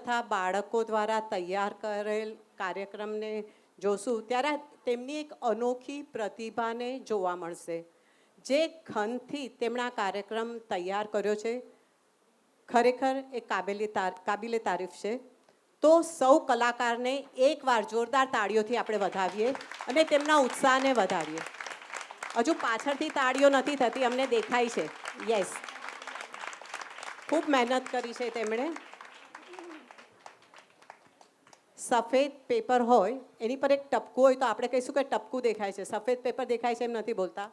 તથા બાળકો દ્વારા તૈયાર કરેલ કાર્યક્રમને જોશું ત્યારે તેમની એક અનોખી પ્રતિભાને જોવા મળશે. જે ખનથી તેમણે આ કાર્યક્રમ તૈયાર કર્યો છે, ખરેખર એ કાબિલે તારીફ છે. તો સૌ કલાકારને એકવાર જોરદાર તાળીઓથી આપણે વધાવીએ અને તેમના ઉત્સાહને વધારીએ. હજુ પાછળથી તાળીઓ નથી થતી, અમને દેખાય છે. યસ, ખૂબ મહેનત કરી છે તેમણે. સફેદ પેપર હોય એની પર એક ટપકું હોય તો આપણે કહીશું કે ટપકું દેખાય છે, સફેદ પેપર દેખાય છે એમ નથી બોલતા.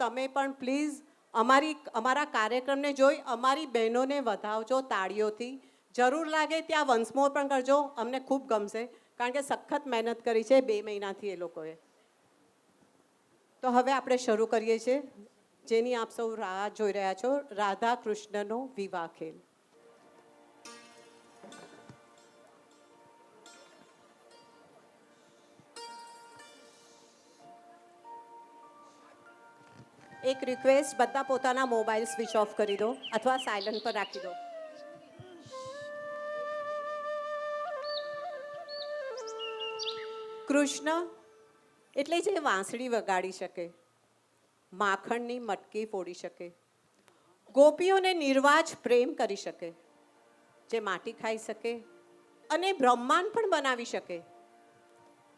તમે પણ પ્લીઝ અમારા કાર્યક્રમને જોઈ અમારી બહેનોને વધાવજો તાળીઓથી. જરૂર લાગે ત્યાં વન્સ મોર પણ કરજો, અમને ખૂબ ગમશે, કારણ કે સખત મહેનત કરી છે 2 મહિનાથી એ લોકોએ. તો હવે આપણે શરૂ કરીએ છીએ, જેની આપ સૌ રાહ જોઈ રહ્યા છો, રાધા કૃષ્ણનો વિવાહ ખેલ. એક રિક્વેસ્ટ, બધા પોતાના મોબાઈલ સ્વિચ ઓફ કરી દો અથવા સાયલન્ટ પર રાખી દો. કૃષ્ણ એટલે જે વાંસળી વગાડી શકે, માખણની મટકી ફોડી શકે, ગોપીઓને નિર્વાજ પ્રેમ કરી શકે, જે માટી ખાઈ શકે અને બ્રહ્માંડ પણ બનાવી શકે,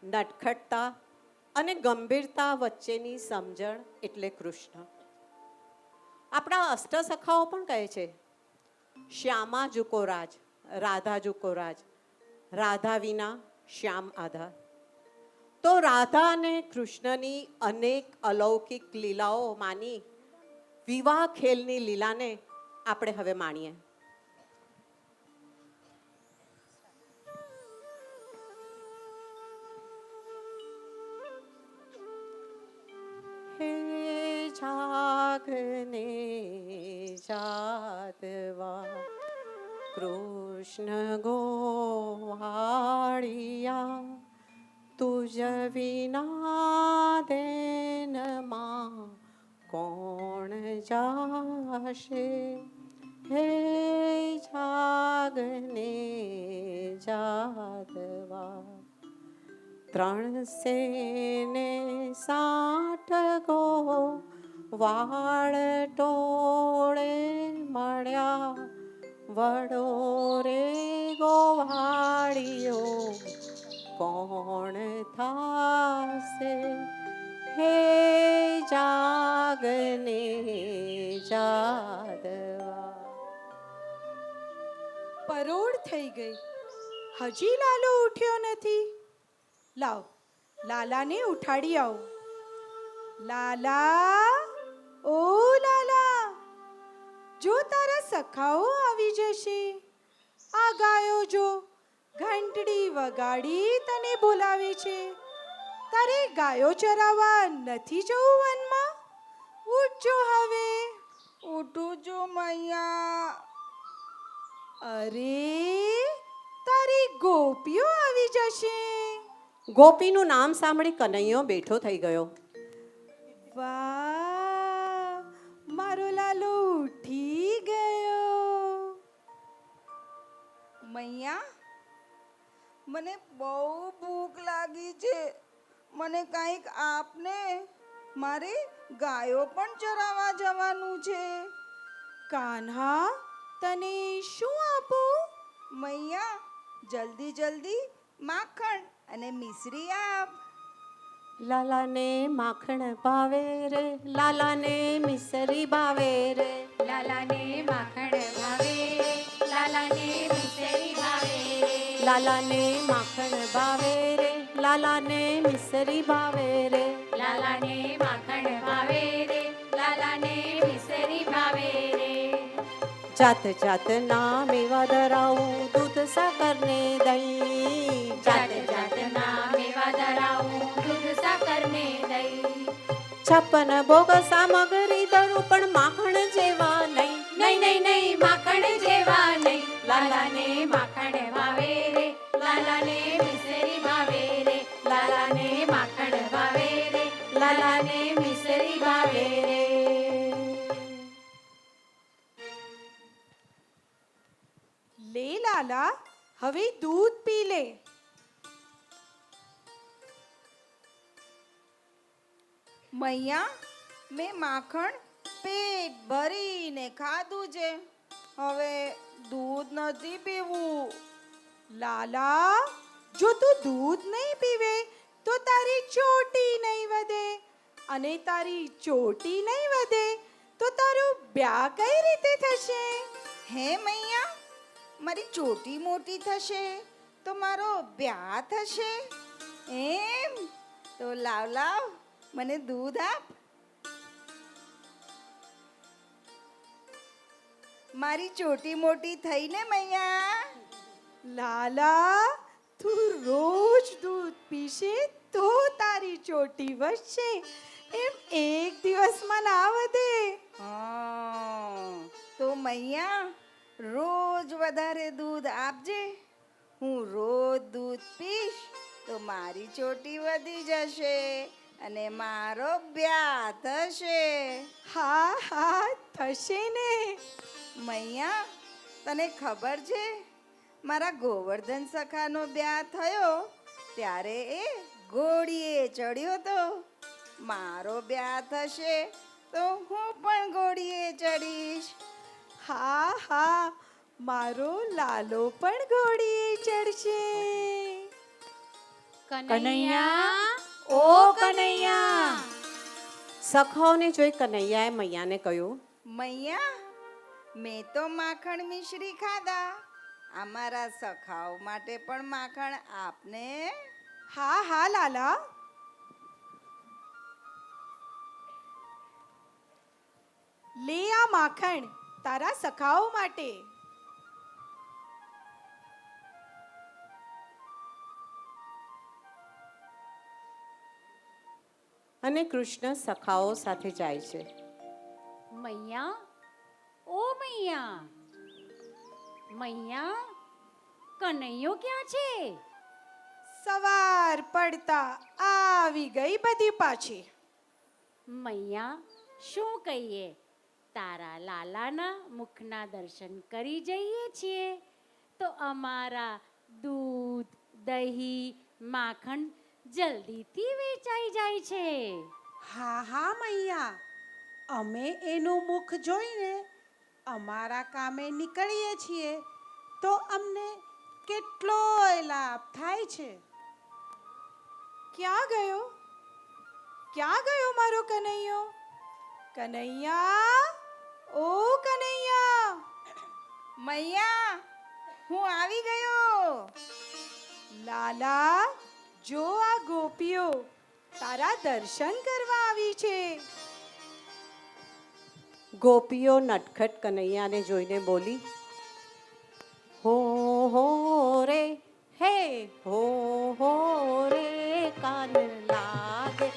નટખટતા અને ગંભીરતા વચ્ચેની સમજણ એટલે કૃષ્ણ. આપણા અષ્ટસખાઓ પણ કહે છે, શ્યામા જુકો રાજ, રાધા જુકો રાજ, રાધા વિના શ્યામ આધાર. તો રાધા અને કૃષ્ણની અનેક અલૌકિક લીલાઓમાંની વિવાહ ખેલની લીલાને આપણે હવે માણીએ. હે જાગને જાતવા કૃષ્ણ ગોવાળિયા, તુજ વિના દેનમાં કોણ જાશે. હે જાગને જાતવા 3 સેને 60 ગો વાળ ટોળે મળ્યા, વડો રે ગોવાળિયો કોણ થાશે. હે જાગને જાદવા. પરોઢ થઈ ગઈ, હજી લાલો ઉઠ્યો નથી. લાવ, લાલાને ઉઠાડી આવો. લાલા, ઓ લાલા, જો તારા સખાઓ આવી જશે. આ ગાયો જો ઘંટડી વગાડી તને બોલાવે છે. તારે ગાયો ચરાવવા નથી જવું વનમાં? ઉઠજો હવે. ઉઠું જો મૈયા. અરે, તારી ગોપીઓ આવી જશે. ગોપીનું નામ સાંભળી કનૈયો બેઠો થઈ ગયો. વાહ, મારો લાલો ઉઠી ગયો. મૈયા, મને બહુ ભૂખ લાગી છે, મને કંઈક આપને. મારે ગાયો પણ ચરાવવા જવાનું છે. કાન્હા, તને શું આપું? મૈયા, જલ્દી જલ્દી માખણ અને મિશ્રી આપ. લાલાને માખણ ભાવે રે, લાલાને મિસરી ભાવે રે, લાલાને માખણ ભાવે રે, લાલાને મિસરી ભાવે રે, લાલાને માખણ ભાવે રે, લાલાને મિસરી ભાવે રે, લાલાને માખણ ભાવે રે, લાલાને મિસરી ભાવે રે. જાત જાતના મેવા ધરાવું, દૂધ સાકર ને દહીં, જાત જાતના મેવા ધરાવું, દૂધ સાકર ને દહીં. 56 ભોગ સામગ્રી ધરું, પણ માખણ જેવા નહીં. નહીં નહીં નહીં, માખણ જેવા નહીં. લાલાને માખણ ભાવે રે, લાલાને મિસરી ભાવે રે, લાલાને માખણ ભાવે રે, લાલાને મિસરી ભાવે રે. લે લાલા, હવે દૂધ પી લે. મૈયા મેં માખણ પેટ ભરીને ખાધું છે, હવે દૂધ નથી પીવું. લાલા, જો તું દૂધ નહીં પીવે તો તારી ચોટી નહીં વધે, અને તારી ચોટી નહીં વધે તો તારું બ્યાહ કઈ રીતે થશે? હે મૈયા, મારી ચોટી મોટી થશે તો મારો બ્યાહ થશે એમ? તો લાવ લાવ, મને દૂધ આપ. મારી ચોટી મોટી થઈને મૈયા. લાલા, તું રોજ દૂધ પીશે તો તારી ચોટી વધશે, એમ એક દિવસમાં ના વધે. હા, તો મૈયા રોજ વધારે દૂધ આપજે. હું રોજ દૂધ પીશ તો મારી ચોટી વધી જશે અને મારો બ્યાહ થશે. હા હા, થશે ને. મૈયા, તને ખબર છે મારા ગોવર્ધન સખાનો બ્યાહ થયો ત્યારે એ ઘોડીએ ચડ્યો તો. મારો બ્યાહ થશે તો હું પણ ઘોડીએ ચડીશ. હા હા, મારો લાલો પણ ઘોડીએ ચડશે. કનૈયા, ઓ કનૈયા. સખાઓને જોઈ કનૈયાએ મૈયાને કહ્યું, મૈયા, મેં તો માખણ મિશ્રી ખાધા, અમારા સખાઓ માટે પણ માખણ આપને. હા હા લાલા, લે આ માખણ તારા સખાઓ માટે. અને કૃષ્ણ સખાઓ સાથે જાય છે. મૈયા, ઓ મૈયા. મૈયા, કનૈયો ક્યાં છે? સવાર પડતા આવી ગઈ બધી પાછી. મૈયા, શું કહીએ, તારા લાલાના મુખના દર્શન કરી જઈએ છીએ તો અમારા દૂધ, દહીં, માખણ જલ્દીથી વેચાઈ જાય છે. હા હા મૈયા, અમે એનું મુખ જોઈને અમારા કામે નીકળીએ છીએ તો અમને કેટલોય લાભ થાય છે. ક્યાં ગયો? ક્યાં ગયો મારો કનૈયો? કનૈયા, ઓ કનૈયા. મૈયા, હું આવી ગયો. લાલા, જો આ ગોપીઓ તારા દર્શન કરવા આવી છે. ગોપીઓ નટખટ કનૈયાને જોઈને બોલી, હો રે હે, હો રે કાન લાગે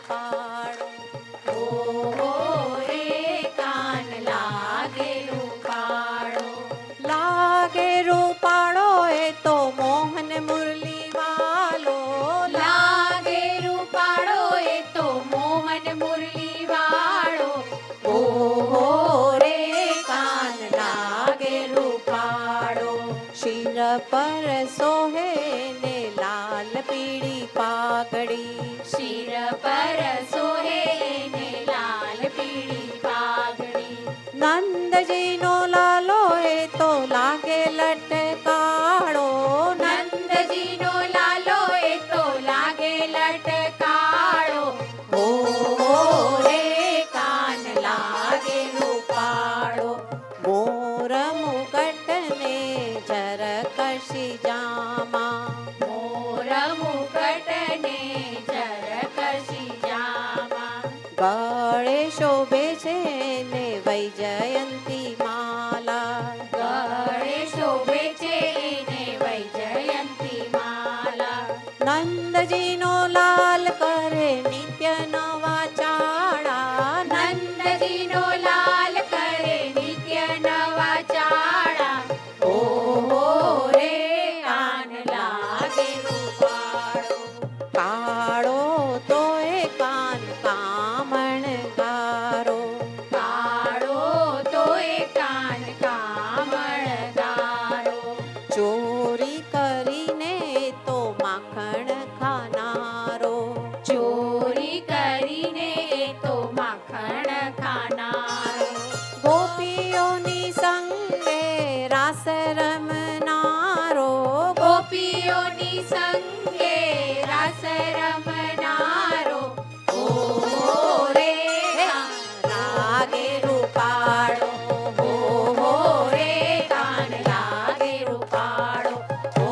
પાડો, હો રે કાન લાગે રૂપાળો. લાગે રૂપાળો એ તો મોહન મુરલી વાલો. લાગે રૂપાળો એ તો મોહન મુરલી વાળો. હો રે કાન લાગે રૂપાળો, શિર પર સોહે ને લાલ પીળી પાઘડી. શિર પર સોહે ને લાલ પીળી પાઘડી. નંદજીનો લાલો એ તો લાગે લટકાળો. નંદજીનો લાલો એ તો લાગે લટકાળો. હો રે કાન લાગે રૂપાળો, મોર મુગટ ને ઝરકશી જામા. મોર મુકટ ને ઝરકશી જામા. ગળે શોભે છે ને વૈજયંતી માલા. ગળે શોભે છે ને વૈજયંતી માલા. નંદજીનો લાલ કરે નિત્ય નવા ચાળા. નંદજીનો લાલ કરે નિત્ય નવા ચાળા. હો રે કાન લાગે રૂપાળો. કાળો તોય કાન કામણ ગારો. કાળો તોય માખણ ખાનારો. ગોપીઓની સંગે રાસ રમનારો ગોપીઓની સંગે રાસ રમનારો. ઓ રે લાગે રૂપાળો હો રે કાન લાગે રૂપાળો. હો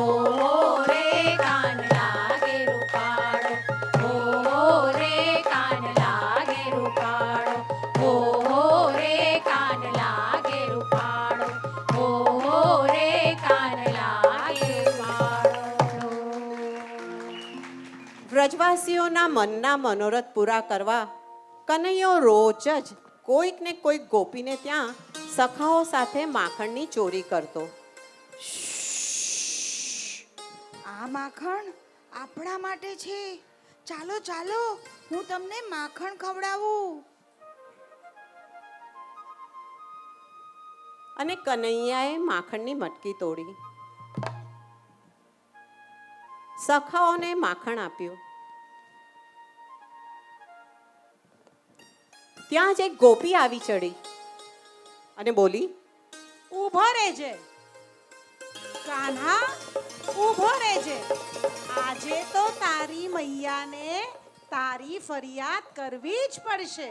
રે કાન લાગે રૂપાળો. હો રે કાન લાગે રૂપાળો. હો રે કાન લાગે રૂપાળો. હો રે કાન લાગે રૂપાળો. વ્રજવાસીઓના મનના મનોરથ પૂરા કરવા કનૈયો રોજ જ કોઈક ને કોઈક ગોપીને ત્યાં સખાઓ સાથે માખણની ચોરી કરતો. આ માખણ આપણા માટે છે. ચાલો ચાલો, હું તમને માખણ ખવડાવું. અને કનૈયાએ માખણની મટકી તોડી સખાઓને માખણ આપ્યું. ત્યાં જ એક ગોપી આવી ચડી અને બોલી, ઊભો રહેજે કાન્હા, ઊભો રહેજે. આજે તો તારી મૈયાને તારી ફરિયાદ કરવી જ પડશે.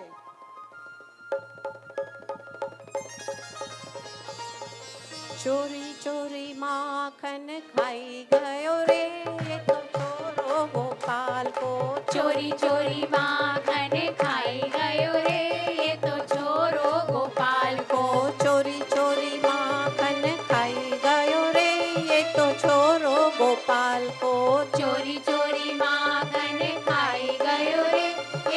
ચોરી ચોરી માખણ ખાઈ ગયો રે એ તો ચોરો ગોપાલ કો. ચોરી ચોરી માખણ ખાઈ ગયો રે એ તો ચોરો ગોપાલ કો. ચોરી ચોરી માખણ ખાઈ ગયો રે એ તો ચોરો ગોપાલ કો. ચોરી ચોરી માખણ ખાઈ ગયો રે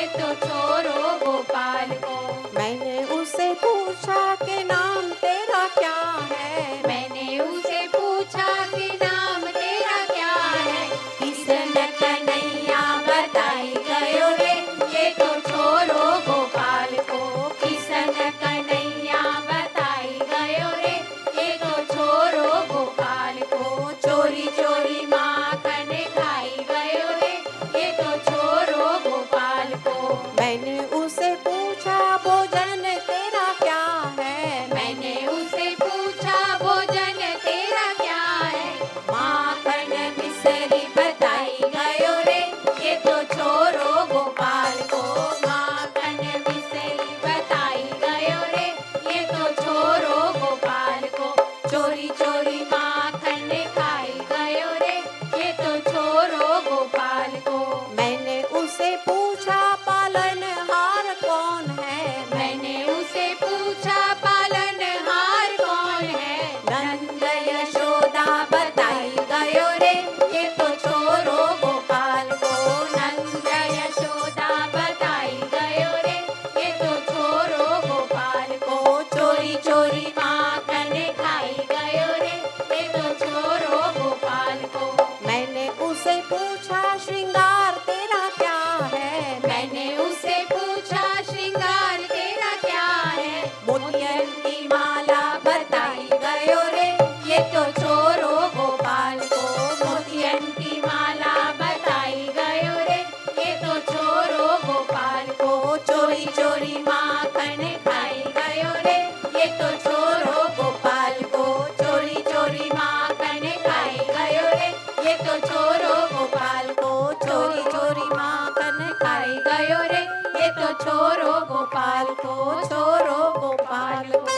એ તો ચોરો ગોપાલ को. मैंने उसे पूछा कि नाम तेरा क्या है. मैंने उसे पूछा कि नाम तेरा क्या है. किसने कन्हैया बताई गयो रे ये तो छोरो गोपाल को. किसने कन्हैया बताई गयो रे ये तो छोरो गोपाल को. चोरी चोरी माखन खाई गयो रे ये तो छोरो गोपाल को. मैंने उसे पूछा भोजन तेरा क्या है. मैंने उसे पूछा भोजन तेरा क्या है. माखन मिसरी बताई गयो रे ये तो छोरो गोपाल को. माखन मिसरी बताई गयो रे ये तो छोरो गोपाल को. चोरी चोरी माखन खाई गयो रे ये तो छोरो गोपाल को. मैंने उसे पूछा पालनहार कौन है. मैंने उसे पूछा पालनहार कौन है. नंद यशोदा बताई गयो रे ये तो छोरो गोपाल को. नंद यशोदा बताई गयो रे ये तो छोरो गोपाल को. चोरी चोरी माखन खाई गयो रे ये तो छोरो गोपाल को. मैंने उसे पूछा श्रृंगार तेरा क्या है. मैंने उसे पूछा श्रृंगार तेरा क्या है. मोतियन की माला बताई गयो रे ये तो छोरो गोपाल को. मोतियन की माला बताई गयो रे ये तो छोरो गोपाल को. चोरी चोरी माखन खाई गयो रे ये तो छोरो गोपाल को. चोरी चोरी माखन खाई गयो रे ये तो छोरो गोपाल को. चोरी चोरी माखन खाई गयो रे ये तो छोरो गोपाल को. छोरो गोपाल को.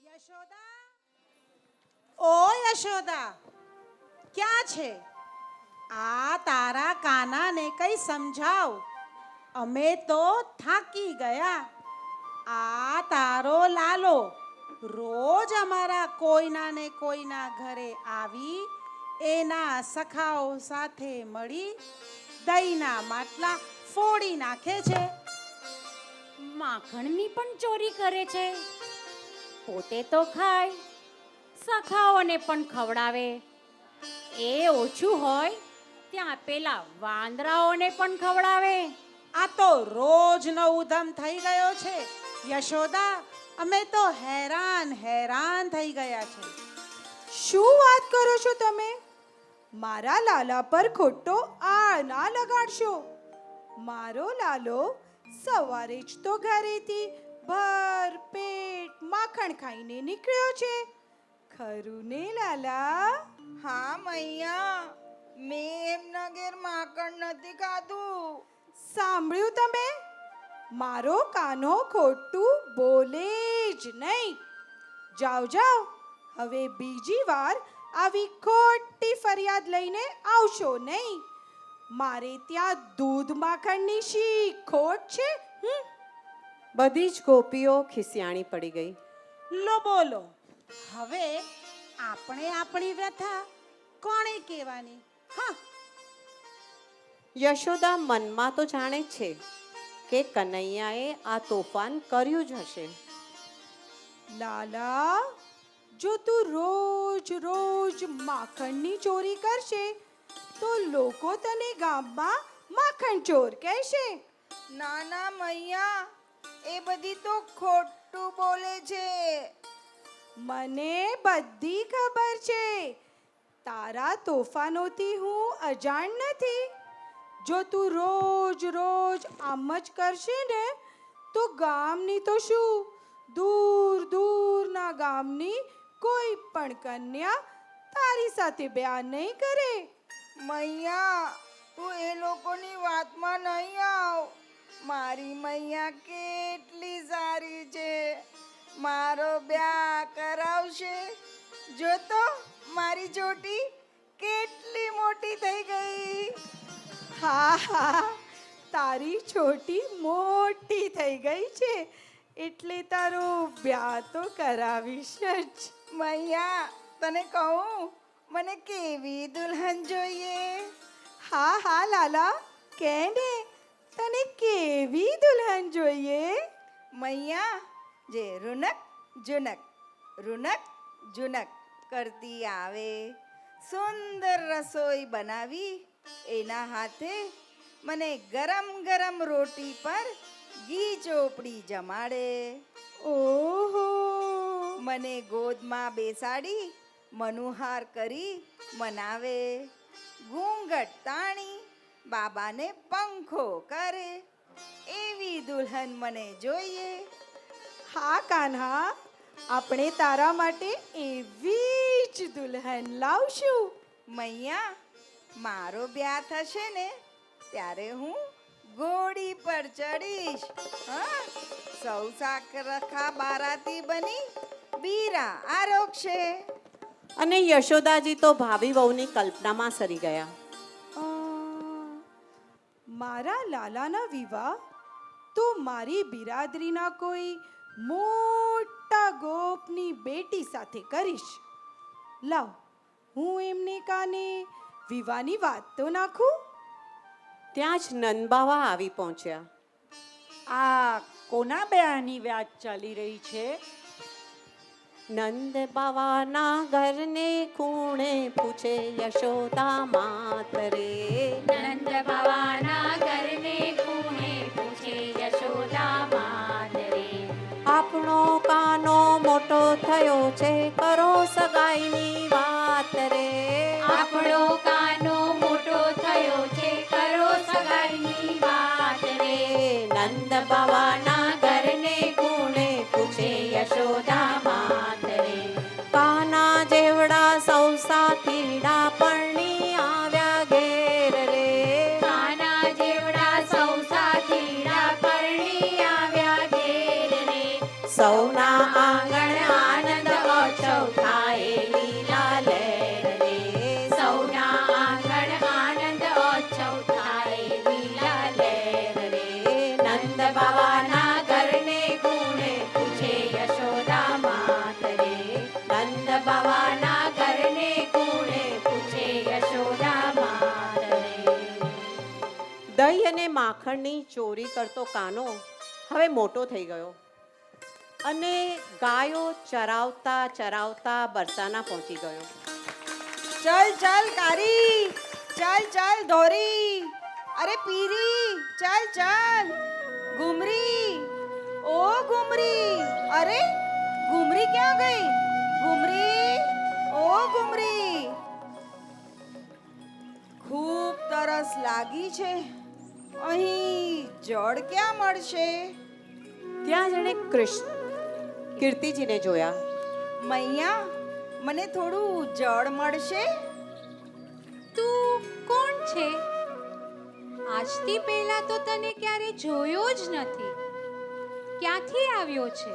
યશોદા, ઓ યશોદા, ક્યાં છે? આ તારા કાનાને કઈ સમજાવ. અમે તો થાકી ગયા. આ તારો લાલો રોજ અમારા કોઈના ને કોઈના ઘરે આવી એના સખાઓ સાથે મળી દહીંના માટલા ફોડી નાખે છે. માખણની પણ ચોરી કરે છે. પોતે તો ખાય, સખાઓને પણ ખવડાવે. એ ઓછું હોય ત્યાં પેલા વાંદરાઓને પણ ખવડાવે. આ તો રોજનો ઉધમ થઈ ગયો છે. યશોદા, અમે તો હેરાન થઈ ગયા છે. શું વાત કરો છો તમે? મારા લાલા પર ખોટો આળ ના લગાડશો. મારો લાલો સવારે જ તો ઘરેથી ભર પેટ માખણ ખાઈને નીકળ્યો છે. ખરું ને લાલા? હા મૈયા, મેં એમના ઘેર માખણ નથી ખાધું. સાંભળ્યું તમે? મારો કાનો ખોટું બોલે જ નહીં. જાઓ જાઓ, હવે બીજી વાર આવી ખોટી ફરિયાદ લઈને આવશો નહીં. મારે ત્યાં દૂધ માખણની શી ખોટ છે? બધી જ ગોપીઓ ખિસિયાણી પડી ગઈ. લો બોલો, હવે આપણે આપણી વ્યથા કોણે કહેવાની? હા, યશોદા મનમાં તો જાણે જ છે કે કનૈયાએ આ તોફાન કર્યું જ હશે. લાલા, જો તું રોજ રોજ માખણની ચોરી કરશે તો લોકો તને ગામમાં માખણ ચોર કહેશે. ના ના મૈયા, એ બધી તો ખોટું બોલે છે. મને બધી ખબર છે. તારા તોફાનોથી હું અજાણ નથી. જો તું રોજ રોજ આમ જ કરશે ને તો ગામની તો શું, દૂર દૂરના ગામની કોઈ પણ કન્યા તારી સાથે બ્યાહ નહીં કરે. મૈયા, તું એ લોકોની વાતમાં નહીં આવ. મારી મૈયા કેટલી સારી છે. મારો બ્યાહ કરાવશે. જો તો મારી ચોટી કેટલી મોટી થઈ ગઈ. હા હા, તારી છોટી મોટી થઈ ગઈ છે એટલે તારો બ્યાહ તો કરાવીશ જ. મૈયા, તને કહું, મને કેવી દુલ્હન જોઈએ? હા હા લાલા, કે ને તને કેવી દુલ્હન જોઈએ? મૈયા, જે રૂનક જુનક રૂનક જુનક કરતી આવે, સુંદર રસોઈ બનાવી એના હાથે મને ગરમ ગરમ રોટી પર ઘી ચોપડી જમાડે, ઓહો, મને ગોદમાં બેસાડી મનુહાર કરી મનાવે, ઘૂંઘટ તાણી બાબાને પંખો કરે, એવી દુલ્હન મને જોઈએ. હા કાન્હા, આપણે તારા માટે એવી જ દુલ્હન લાવશું. મૈયા, મારો બ્યાહ થશે ને ત્યારે હું ઘોડી પર ચડીશ. હા, સૌ સાકરખા બારાતી બની બીરા આરોગશે. અને યશોદાજી તો ભાવિ વહુની કલ્પનામાં સરી ગયા. અ, મારા લાલાના વિવાહ તો મારી બિરાદરીના કોઈ મોટા ગોપની બેટી સાથે કરીશ. લાવ, હું એમને કાને વિવાહની વાત તો નાખું. ત્યાં જ નંદબાવા આવી પહોંચ્યા. આ કોના બ્યાહની વાત ચાલી રહી છે? નંદ બાવાના ઘરને ખૂણે પૂછે યશોદા માત રે. નંદ બાવાના ઘરને ખૂણે પૂછે યશોદા માત રે. આપણો કાનો મોટો થયો છે, કરો સગાઈની વાત રે. આપણો કાનો મોટો થયો છે, કરો સગાઈની વાત રે. નંદ બાવાના ઘરને ખૂણે પૂછે યશોદા માત રે. કાના જેવડા સૌ સાથીડા પરણી આવ્યા ઘેર રે. કાના જેવડા સૌ સાથીડા પરણી આવ્યા ઘેર રે. સૌના આંગણ આનંદ ઓછવ થાય લીલા લહેર રે. સૌના આંગણ આનંદ ઓછવ થાય લીલા લહેર રે. નંદ બાવાના ઘરને ખૂણે પૂછે યશોદા માત રે. નંદ બાવાના ઘરને ખૂણે પૂછે યશોદા માત રે. દહીં અને માખણની ચોરી કરતો કાનો હવે મોટો થઈ ગયો અને ગાયો ચરાવતા ચરાવતા બરસાના પહોંચી ગયો. ચલ ચલ કારી, ચલ ચલ ધોરી, અરે પીરી, ચલ ચલ. ઘુમરી, ઓ ઘુમરી, અરે ઘુમરી ક્યાં ગઈ? ઘુમરી, ઓ ઘુમરી. ખૂબ તરસ લાગી છે, અહીં જળ ક્યાં મળશે? ત્યાં જેણે કીર્તિજીને જોયા. મૈયા, મને થોડું જળ મળશે? તું કોણ છે? આજથી પહેલા તો તને ક્યારે જોયો જ નથી. ક્યાંથી આવ્યો છે?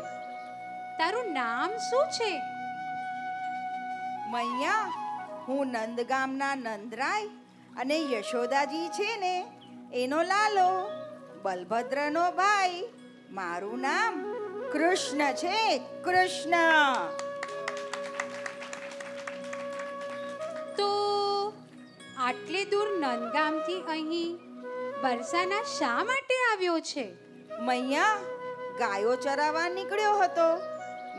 તારું નામ શું છે? મૈયા, હું નંદગામના નંદરાય અને યશોદાજી છે ને એનો લાલો, બલભદ્રનો ભાઈ. મારું નામ કૃષ્ણ છે, કૃષ્ણ. તો આટલે દૂર નંદગામથી અહીં બરસાના શા માટે આવ્યો છે? મૈયા, ગાયો ચરાવવા નીકળ્યો હતો.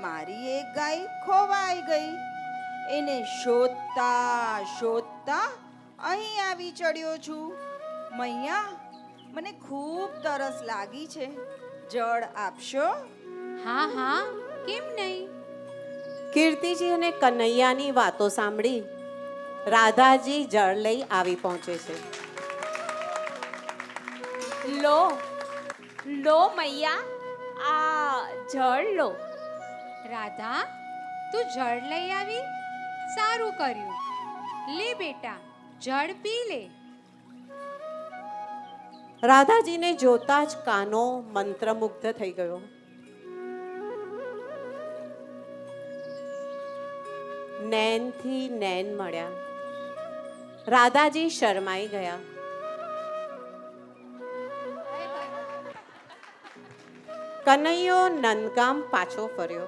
મારી એક ગાય ખોવાઈ ગઈ. એને શોધતા શોધતા અહીં આવી ચડ્યો છું. મૈયા, મને ખૂબ તરસ લાગી છે. જળ આપશો? હા હા, કેમ નહીં? કીર્તિજી અને કનૈયાની વાતો સાંભળી રાધાજી જળ લઈ આવી પહોંચે છે. લો લો મૈયા, આ જળ લો. રાધા, તું જળ લઈ આવી? સારું કર્યું. લે બેટા, જળ પી લે. રાધાજીને જોતા જ કાનો મંત્રમુગ્ધ થઈ ગયો. નૈનથી નૈન મળ્યા. રાધાજી શરમાઈ ગયા. કનૈયો નંદગામ પાછો ફર્યો,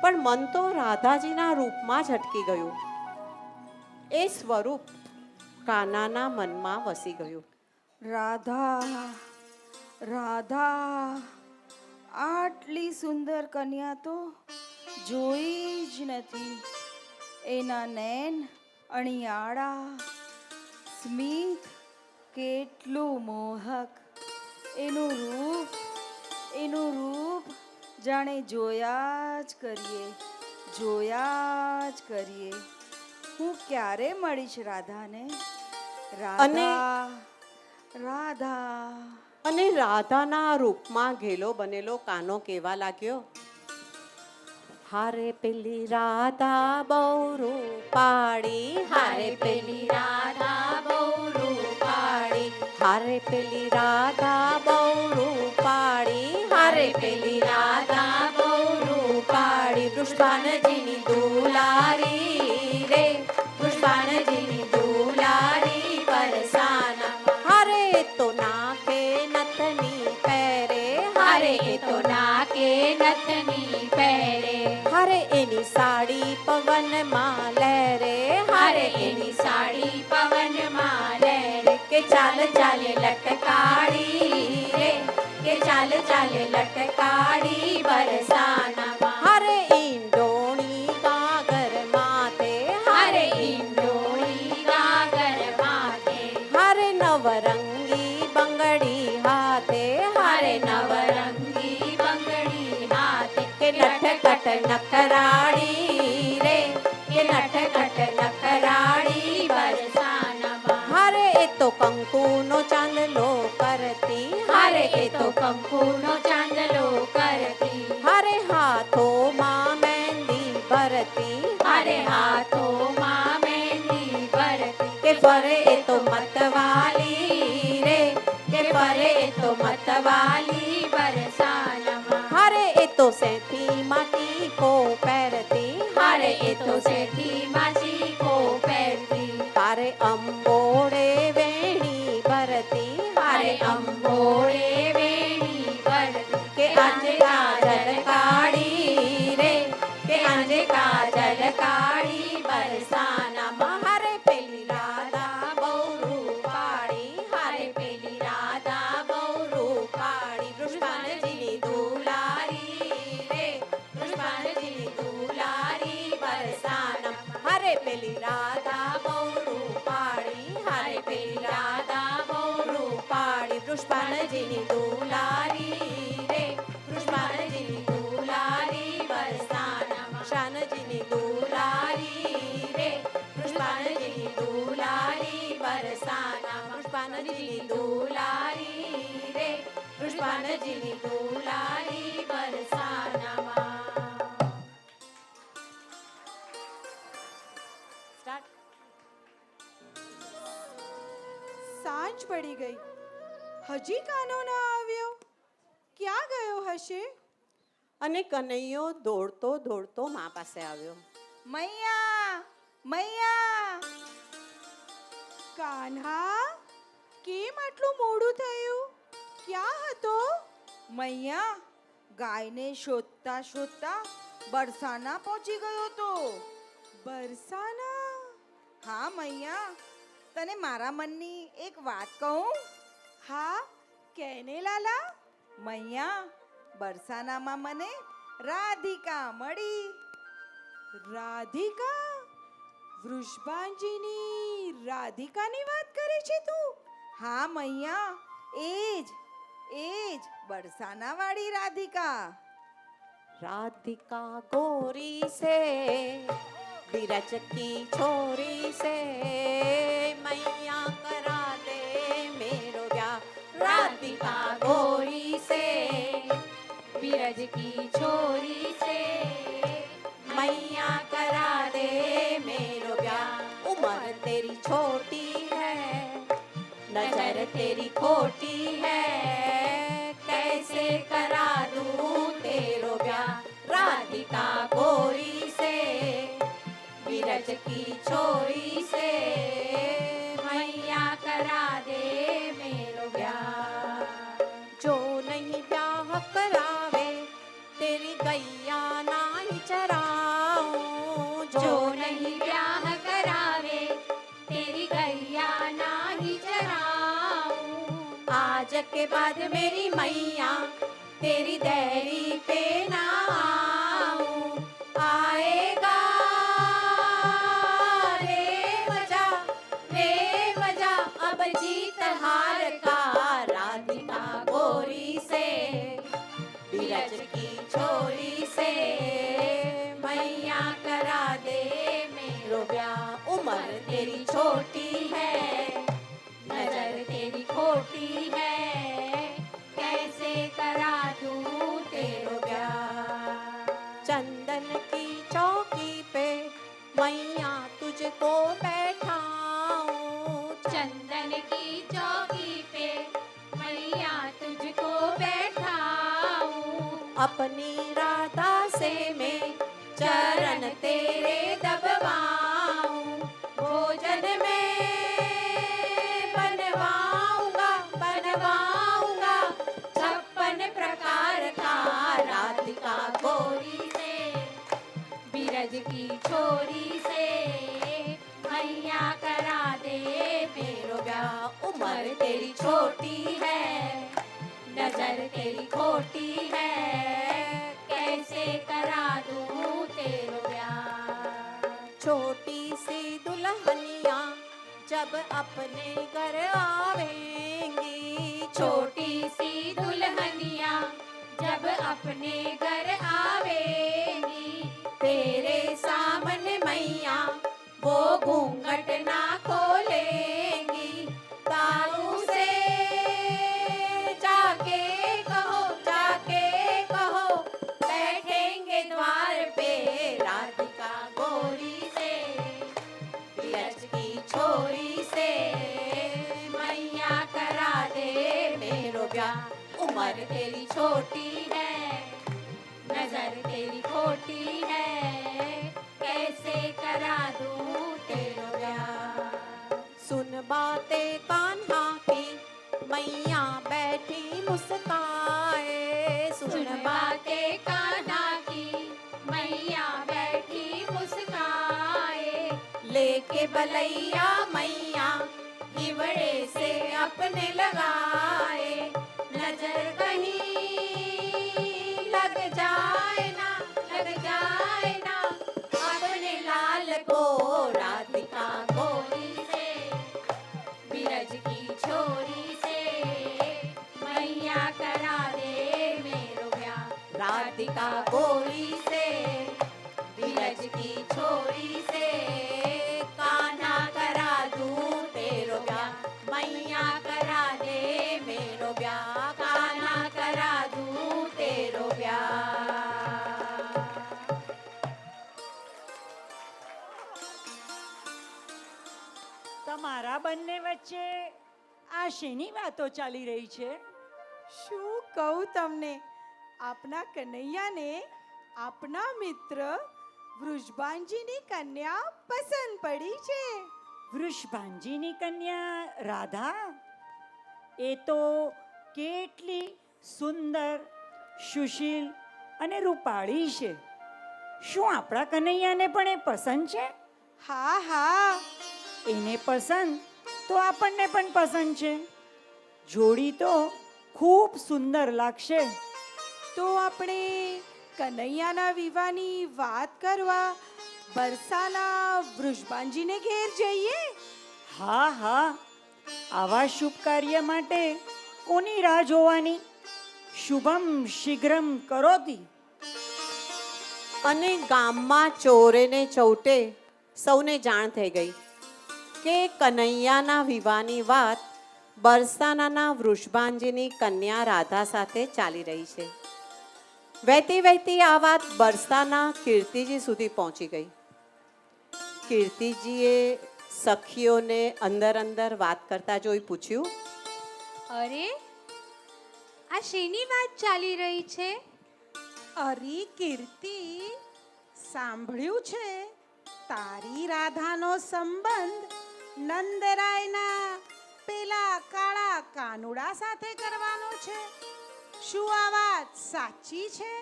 પણ મન તો રાધાજીના રૂપમાં જ અટકી ગયું. એ સ્વરૂપ કાનાના મનમાં વસી ગયું. રાધા, રાધા, આટલી સુંદર કન્યા તો જોઈ જ નથી. એના નૈન અણિયાળા, સ્મિત કેટલું મોહક. એનું રૂપ જાણે જોયા જ કરીએ, જોયા જ કરીએ. હું ક્યારે મળીશ રાધાને? રાધા, રાધા. અને રાધાના રૂપમાં ઘેલો બનેલો કાનો કેવા લાગ્યો. હારે પેલી રાધા બહુ રૂપાળી, હારે પેલી રાધા બહુ રૂપાળી, હારે પેલી રાધા બહુ રૂપાળી, હારે પેલી રાધા બહુ રૂપાળી. પુષ્પાનજીની દુલારી રે, પુષ્પાનજીની દુલારી બરસાના. હારે તો નાકે નથની પહેરે, હારે એ તો નાકે નથની પહેરે, હારે એની સાડી પવનમાં લહેરે, હારે એની સાડી પવનમાં લહેરે. કે ચાલ ચાલે લટકાડી રે, કે ચાલ ચાલે લટકાડી બરસાનામાં. હારે ઈંડોણી ગાગર માથે, હારે ઈંડોળી ગાગર માથે, હારે નવરંગી બંગડી હાથે, હારે નવરંગી બંગડી હાથે. કે નટખટ નખરાડી રે, કે નટખટ નખરાડી બરસાનામાં. હારે એ તો કંકુનો ચાંદલો કરતી, હારે એ તો કંકુનો ચાંદલો કરતી, હારે હાથોમાં મહેંદી ભરતી, હારે હાથોમાં મહેંદી ભરતી. કે ફરે એ તો મતવાલી રે, કે ફરે એ તો મતવાલી બરસાનામાં. હારે એ તો સેથી માટી કો પહેરતી, હારે એ તો શેઠી માછી કો પહેરતી, હારે અંબોડે વેણી ભરતી, હારે અંબોળે વેણી ભરતી. કે આજે કાજલ કાળી રે, કે આજે કાજલ કાળી બરસાનામાં. હારે પેલી રાધા બહુ રૂપાળી, હારે પેલી રાધા બહુ રૂપાળી. પુષ્પાનજીની દુલારી રે, પુષ્પાનજીની દુલારી બરસાનામાં. હારે પેલી રાધા બહુ રૂપાળી, હારે પેલી રાધા બહુ રૂપાળી. પુષ્પાનજીની દુલારી રે, પુષ્પાનજીની દુલારી બરસાનામાં. શાનજીની દુલારી રે, પુષ્પાનજીની દુલારી બરસાનામાં. પુષ્પાનજીની દુલારી રે, પુષ્પાનજીની દુલારી બરસાનામાં. સ્ટાર્ટ. સાંજ પડી ગઈ, હજી કાનો ન આવ્યો. ક્યાં ગયો હશે? અને કનૈયો દોડતો દોડતો મા પાસે આવ્યો. મૈયા મૈયા, કાન્હા, કેમ આટલું મોડું થયું? ક્યાં હતો? મૈયા, ગાયને શોધતા શોધતા બરસાના પહોંચી ગયો તો. બરસાના? હા મૈયા, તને મારા મનની એક વાત કહું? હા, કેને લાલા? મૈયા, બરસાનામાં મને રાધિકા મળી. રાધિકા? વૃષભાંજીની રાધિકાની વાત કરે છે તું? હા મૈયા, એ જ બરસાના વાળી રાધિકા. राधिका गोरी से बिरज की छोरी से मैया करा दे मेरो ब्याह. राधिका गोरी से बिरज की छोरी से मैया करा दे मेरो ब्याह. उम्र तेरी छोटी है, नजर तेरी खोटी है, कैसे करा दूं तेरो ब्याह. राधिका गोरी से बिरज की छोरी से मैया करा दे मेरो ब्याह. जो नहीं ब्याह करावे तेरी गैया नाही चराऊं. जो नहीं ब्याह करावे तेरी गैया नाही चराऊं. आज के बाद मेरी मैया तेरी दैरी पे ना आऊं. आएगा रे मजा अब जीत हार का. राधिका गोरी से बिरज की छोरी से मैया करा दे मेरो ब्याह. उम्र तेरी छोटी है, नजर तेरी खोटी है, कैसे करा दूं तेरो ब्याह. चंदन की चौकी पे मैया तुझको बैठाऊं. चंदन की चौकी पे मैया तुझको बैठाऊं. अपनी राधा से मैं चरण तेरे दबवाऊं. भोजन में बनवाऊंगा 56 प्रकार का. राधिका गोरी से बिरज की छोरी से मैया करा दे मेरो ब्याह. उम्र तेरी छोटी है, नजर तेरी खोटी है, कैसे करा दूं तेरो ब्याह. छोटी सी दुल्हनिया जब अपने घर आवेंगी. छोटी सी दुल्हनिया जब अपने घर आवेगी, तेरे सामने मैया वो घूंघट ना खोलेंगी. दारू से जाके कहो बैठेंगे द्वार पे. राधिका गोरी से बिरज की छोरी से मैया करा दे मेरो ब्याह. उम्र तेरी छोटी है, नजर तेरी खोटी है, कैसे करा दूं तेरो ब्याह. सुन बातें कान्हा की मैया बैठी मुस्काए. सुन बातें कान्हा की मैया बैठी मुस्काए. लेके बलैया मैया हिवड़े से अपने लगाए. नजर कहीं लग जाए ना अपने लाल को. राधिका गोरी से बिरज की छोरी से मैया करा दे मेरो ब्याह. राधिका गोरी से बिरज की छोरी से कान्हा करा दूं तेरो ब्याह. मैया करा ब्याह कान्हा करा दूं तेरो ब्याह। તમારા બંને વચ્ચે આ શેની વાતો ચાલી રહી છે? શું કહું તમને, આપના કનૈયાને આપના મિત્ર વૃષભાનજીની કન્યા પસંદ પડી છે. વૃષભાનજીની કન્યા રાધા? એ તો કેટલી સુંદર, સુશીલ અને રૂપાળી છે. શું આપણા કનૈયાને પણ એ પસંદ છે? હા હા, એને પસંદ તો આપણને પણ પસંદ છે. જોડી તો ખૂબ સુંદર લાગશે. તો આપણે કનૈયાના વિવાહની વાત કરવા બરસાના વૃષભાનજીને ઘેર જઈએ. હા હા, આવા શુભ કાર્ય માટે કોની રાહ જોવાની? શુભમ શીઘ્રમ કરોતિ. અને ગામમાં ચોરે ને ચૌટે સૌને જાણ થઈ ગઈ કે કનૈયાના વિવાહની વાત બરસાનાના વૃષભાનજીની કન્યા રાધા સાથે ચાલી રહી છે. વહેતી વહેતી આ વાત બરસાના કીર્તિજી સુધી પહોંચી ગઈ. કીર્તિજીએ સખીઓને અંદર અંદર વાત કરતા જોઈ પૂછ્યું, અરે આ શેની વાત ચાલી રહી છે? અરે કીર્તિ, સાંભળ્યું છે તારી રાધાનો સંબંધ નંદરાયના પેલા કાળા કાનુડા સાથે કરવાનો છે. શું આ વાત સાચી છે?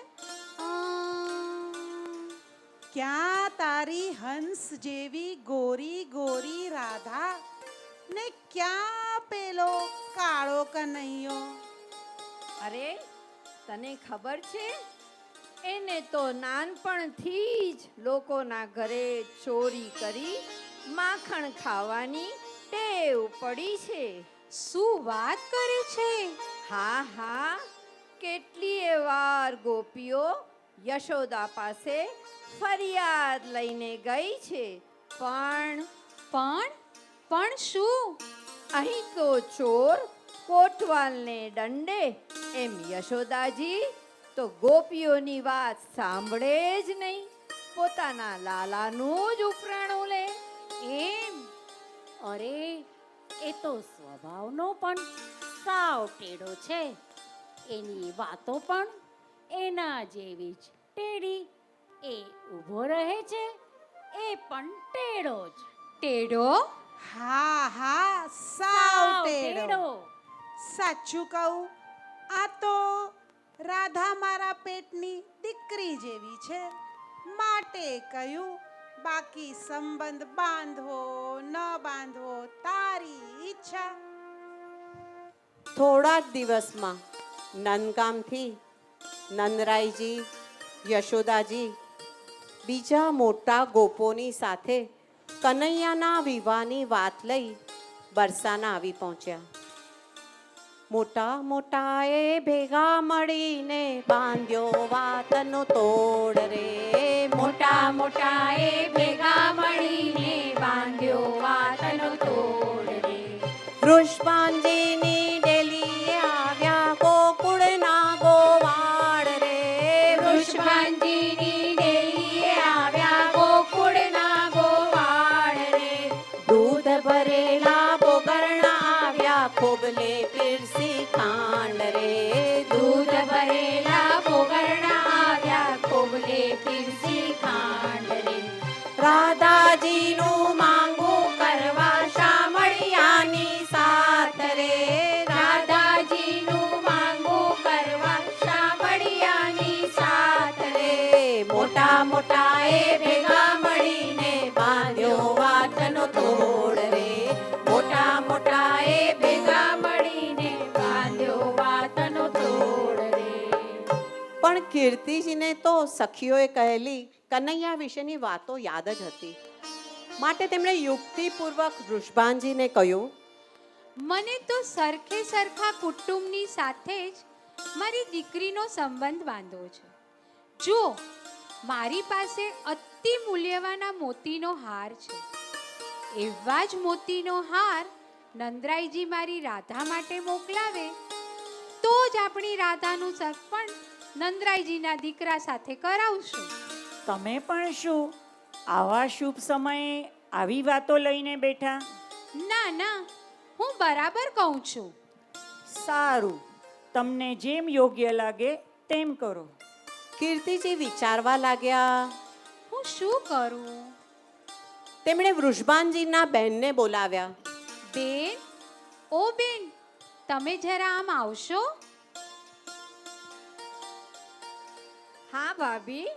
ક્યાં તારી હંસ જેવી ગોરી ગોરી રાધા ને ક્યાં પેલો કાળો કનૈયો? અરે તને ખબર છે, એને તો નાનપણથી જ લોકોના ઘરે ચોરી કરી માખણ ખાવાની ટેવ પડી છે. શું વાત કરે છે? હા હા, કેટલીય વાર ગોપીઓ યશોદા પાસે ફરિયાદ લઈને ગઈ છે, પણ શું? અહીં તો ચોર કોટવાલને દંડે, એમ યશોદાજી તો ગોપીઓની વાત સાંભળે જ નહીં, પોતાના લાલાનું જ ઉપરાણું લે. એમ? અરે એ તો સ્વભાવનો પણ સાવ ટેઢો છે. એની વાતો પણ એના જેવી જ ટેઢી. એ ઊભો રહે છે એ પણ ટેઢો જ. ટેઢો? હા હા, સાવ ટેઢો. સાચું કહું, આ તો રાધા મારા પેટની દીકરી જેવી છે, માટે કહ્યું. બાકી સંબંધ બાંધવો ન બાંધવો તારી ઈચ્છા. થોડા જ દિવસમાં નંદગામથી નંદરાયજી, યશોદાજી બીજા મોટા ગોપોની સાથે કનૈયાના વિવાહની વાત લઈ બરસાના આવી પહોંચ્યા. મોટા મોટાએ ભેગા મળીને બાંધ્યો વાતનો તોડ રે. મોટા મોટાએ ભેગા મળીને બાંધ્યો વાતનો તોડ રે. વૃષભાનજીની ડેલીએ આવ્યા ગોકુળના ગોવાળ રે. વૃષભાનજીની ડેલીએ આવ્યા ગોકુળના ગોવાળ રે. દૂધ ભરેલા બોગરણા આવ્યા ખોબલે પીરસી ખાંડ રે. દૂધ ભરેલા બોગરણા આવ્યા ખોબલે પીરસી ખાંડ રે. રાધાજીનું માંગું કરવા શામળિયાની સાથ રે. રાધાજીનું માંગું કરવા શામળિયાની સાથ રે. મોટા મોટાએ ભેગા મળીને બાંધ્યો વાતનો તોડ રે. મોટા મોટાએ ભેગા મળીને બાંધ્યો વાતનો તોડ રે. પણ કીર્તિજીને તો સખીઓએ કહેલી કનૈયા વિશેની વાતો યાદ જ હતી, માટે તેમણે યુક્તિપૂર્વક વૃષભાનજીને કહ્યું, મને તો સરખે સરખા કુટુંબની સાથે જ મારી દીકરીનો સંબંધ બાંધવો છે. જો મારી પાસે અતિ મૂલ્યવાના મોતીનો હાર છે. એવા જ મોતીનો હાર નંદરાયજી મારી રાધા માટે મોકલાવે જ આપણી રાધાનું સરપણ નંદરાયજીના દીકરા સાથે કરાવશું. તમે પણ શું આવા શુભ સમયે આવી વાતો લઈને બેઠા? ના ના, હું બરાબર કહું છું. સારું, તમને જેમ યોગ્ય લાગે તેમ કરો. કીર્તિજી વિચારવા લાગ્યા. હું શું કરું? તેમણે વૃષભાનજીના બહેનને બોલાવ્યા. બેન, ઓ બેન, તમે જરા આમ આવશો. હા ભાભી,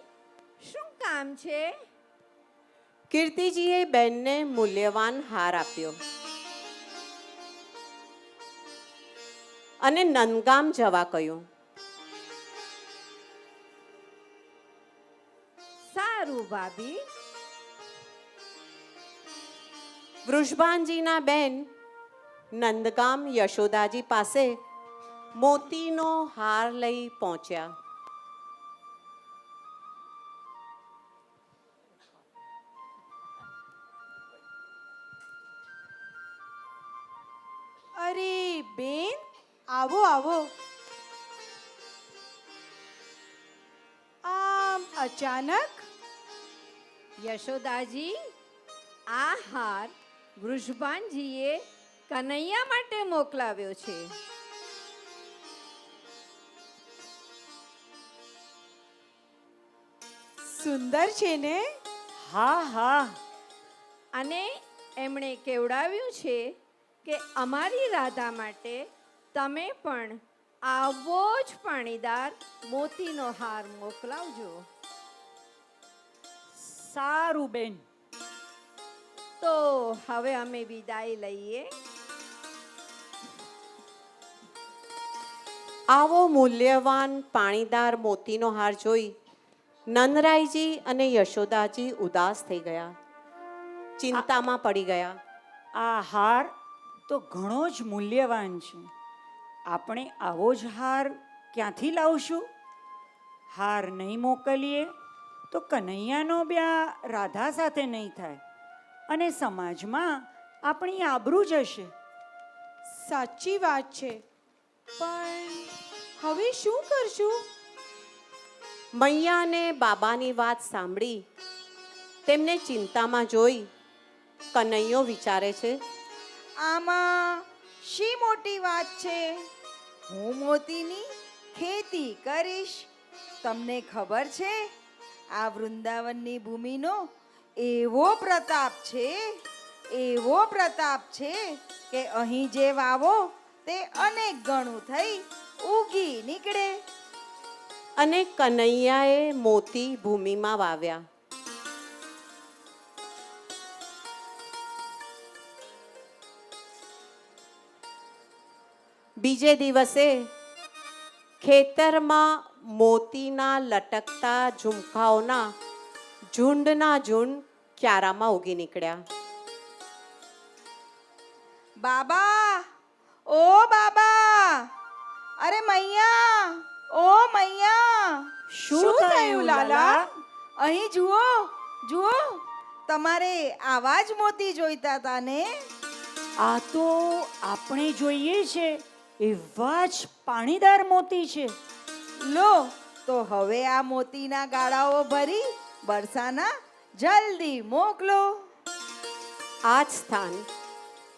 શું કામ છે? કીર્તિજીએ બહેનને મૂલ્યવાન હાર આપ્યો અને નંદગામ જવા કહ્યું. સારું ભાભી. વૃષભાનજીના બેન નંદગામ યશોદાજી પાસે મોતીનો હાર લઈ પહોંચ્યા. અરે બેન, આવો આવો. આમ અચાનક? યશોદાજી, આ હાર વૃષભાનજીએ કનૈયા માટે મોકલાવ્યો છે. સુંદર છે ને? હા હા, અને એમણે કેવડાવ્યું છે કે અમારી રાધા માટે તમે પણ આવો જ પાણીદાર મોતીનો હાર મોકલાવજો. સારું બેન. તો હવે અમે વિદાય લઈએ. આવો મૂલ્યવાન પાણીદાર મોતીનો હાર જોઈ નંદરાયજી અને યશોદાજી ઉદાસ થઈ ગયા, ચિંતામાં પડી ગયા. આ હાર તો ઘણો જ મૂલ્યવાન છે. આપણે આવો જ હાર ક્યાંથી લાવશું? હાર નહીં મોકલીએ તો કનૈયાનો બ્યાહ રાધા સાથે નહીં થાય અને સમાજમાં આપણી આબરૂ જશે. સાચી વાત છે, પણ હવે શું કરશું? મૈયાને બાબાની વાત સાંભળી તેમને ચિંતામાં જોઈ કનૈયો વિચારે છે. આમાં શી મોટી વાત છે? હું મોતીની ખેતી કરીશ. તમને ખબર છે આ વૃંદાવનની ભૂમિનો એવો પ્રતાપ છે કે અહીં જે વાવો તે અનેક ગણું થઈ ઉગી નીકળે. અને કનૈયાએ મોતી ભૂમિમાં વાવ્યા. બીજે દિવસે ખેતરમાં મોતીના લટકતા ઝુમખાઓના ઝુંડના ઝુંડ ક્યારામાં ઉગી નીકળ્યા. બાબા, ઓ બાબા, અરે મૈયા, ઓ મૈયા, શું થયું લાલા? અહીં જુઓ, જુઓ, તમારે આવા જ મોતી જોઈતા હતા ને? આ તો આપણે જોઈએ છે એવા જ પાણીદાર મોતી છે. લો, તો હવે આ મોતીના ગાળાઓ ભરી બરસાના જલ્દી મોકલો. આ જ સ્થાન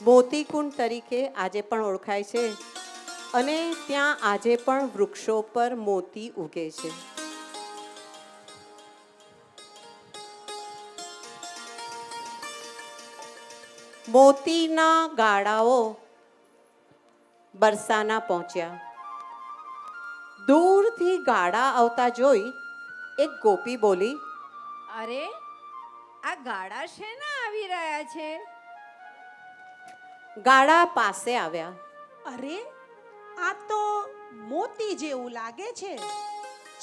મોતીકુંડ તરીકે આજે પણ ઓળખાય છે અને ત્યાં આજે પણ વૃક્ષો પર મોતી ઉગે છે. મોતીના ગાળાઓ બરસાના પહોંચ્યા. દૂરથી ગાળા આવતા જોઈ એક ગોપી બોલી, અરે, આ ગાડા શેના આવી રહ્યા છે? ગાળા પાસે આવ્યા. અરે, આ તો મોતી જેવું લાગે છે.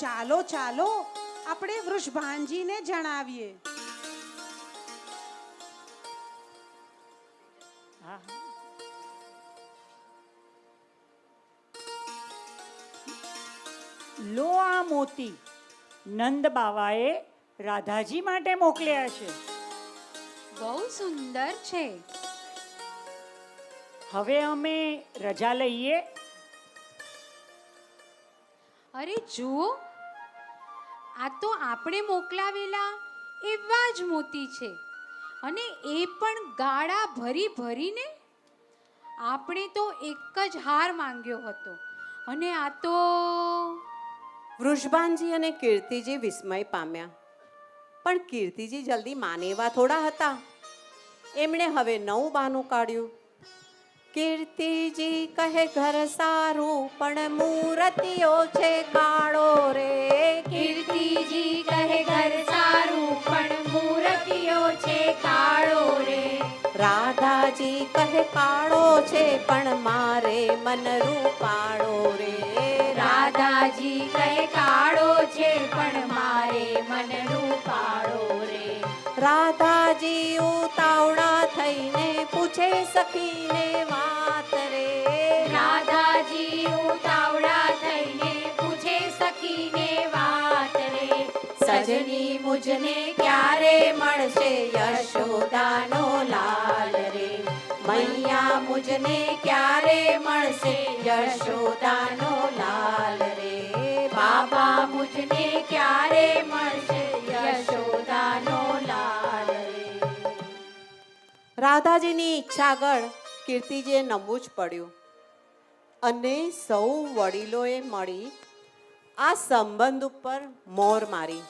ચાલો ચાલો, આપણે વૃષભાનજીને જણાવીએ. હા, લો આ મોતી નંદ બાવાએ રાધાજી માટે મોકલ્યા છે. બહુ સુંદર છે. હવે અમે રજા લઈએ. અરે જુઓ, આ તો આપણે મોકલાવેલા એવા જ મોતી છે, અને એ પણ ગાળા ભરી ભરીને. આપણે તો એક જ હાર માંગ્યો હતો, અને આ તો. વૃષભાનજી અને કીર્તિજી વિસ્મય પામ્યા, પણ કીર્તિજી જલ્દી માને એવા થોડા હતા. એમણે હવે નવું બહાનું કાઢ્યું. કીર્તિજી કહે ઘર સારું, પણ મૂર્તિઓ છે કાળો રે. કીર્તિજી કહે ઘર સારું, પણ મૂર્તિઓ છે કાળો રે. રાધાજી કહે કાળો છે, પણ મારે મન રૂપાળો રે. રાધાજી કહે કાળો છે, પણ મારે મન રૂપાળો રે. રાધાજી ઉતાવળા થઈને પૂછે સખીને વાત રે. રાધાજી ઉતાવળા થઈને પૂછે સખીને વાત રે. સજની મુજને ક્યારે મળશે યશોદાનો લાલ રે. મૈયા મુજને ક્યારે મળશે યશોદાનો લાલ રે. બાબા મુજને ક્યારે મળશે યશોદાનો લાલ રે. રાધાજીની ઈચ્છા આગળ કીર્તિજીએ નમવું જ પડ્યું, અને સૌ વડીલોએ મળી આ સંબંધ ઉપર મોર મારી.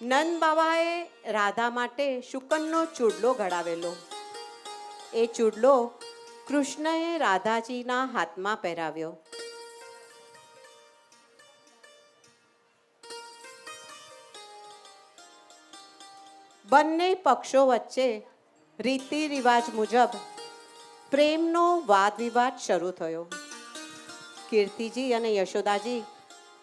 નંદ બાબાએ રાધા માટે શુકનનો ચૂડલો ઘડાવેલો. એ ચૂડલો કૃષ્ણએ રાધાજીના હાથમાં પહેરાવ્યો. બંને પક્ષો વચ્ચે રીતિ રિવાજ મુજબ પ્રેમનો વાદ વિવાદ શરૂ થયો. કીર્તિજી અને યશોદાજી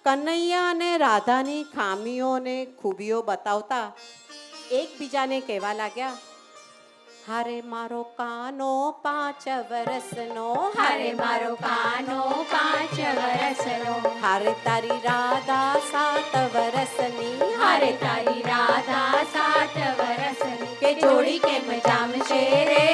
કનૈયા અને રાધાની ખામીઓ અને ખૂબીઓ બતાવતા એકબીજાને કહેવા લાગ્યા, હારે મારો કાનો 5 વરસનો, હારે મારો કાનો 5 વરસનો, હારે તારી રાધા 7 વરસની, હારે તારી રાધા 7 વરસની. કે જોડી કેમ જામશે રે,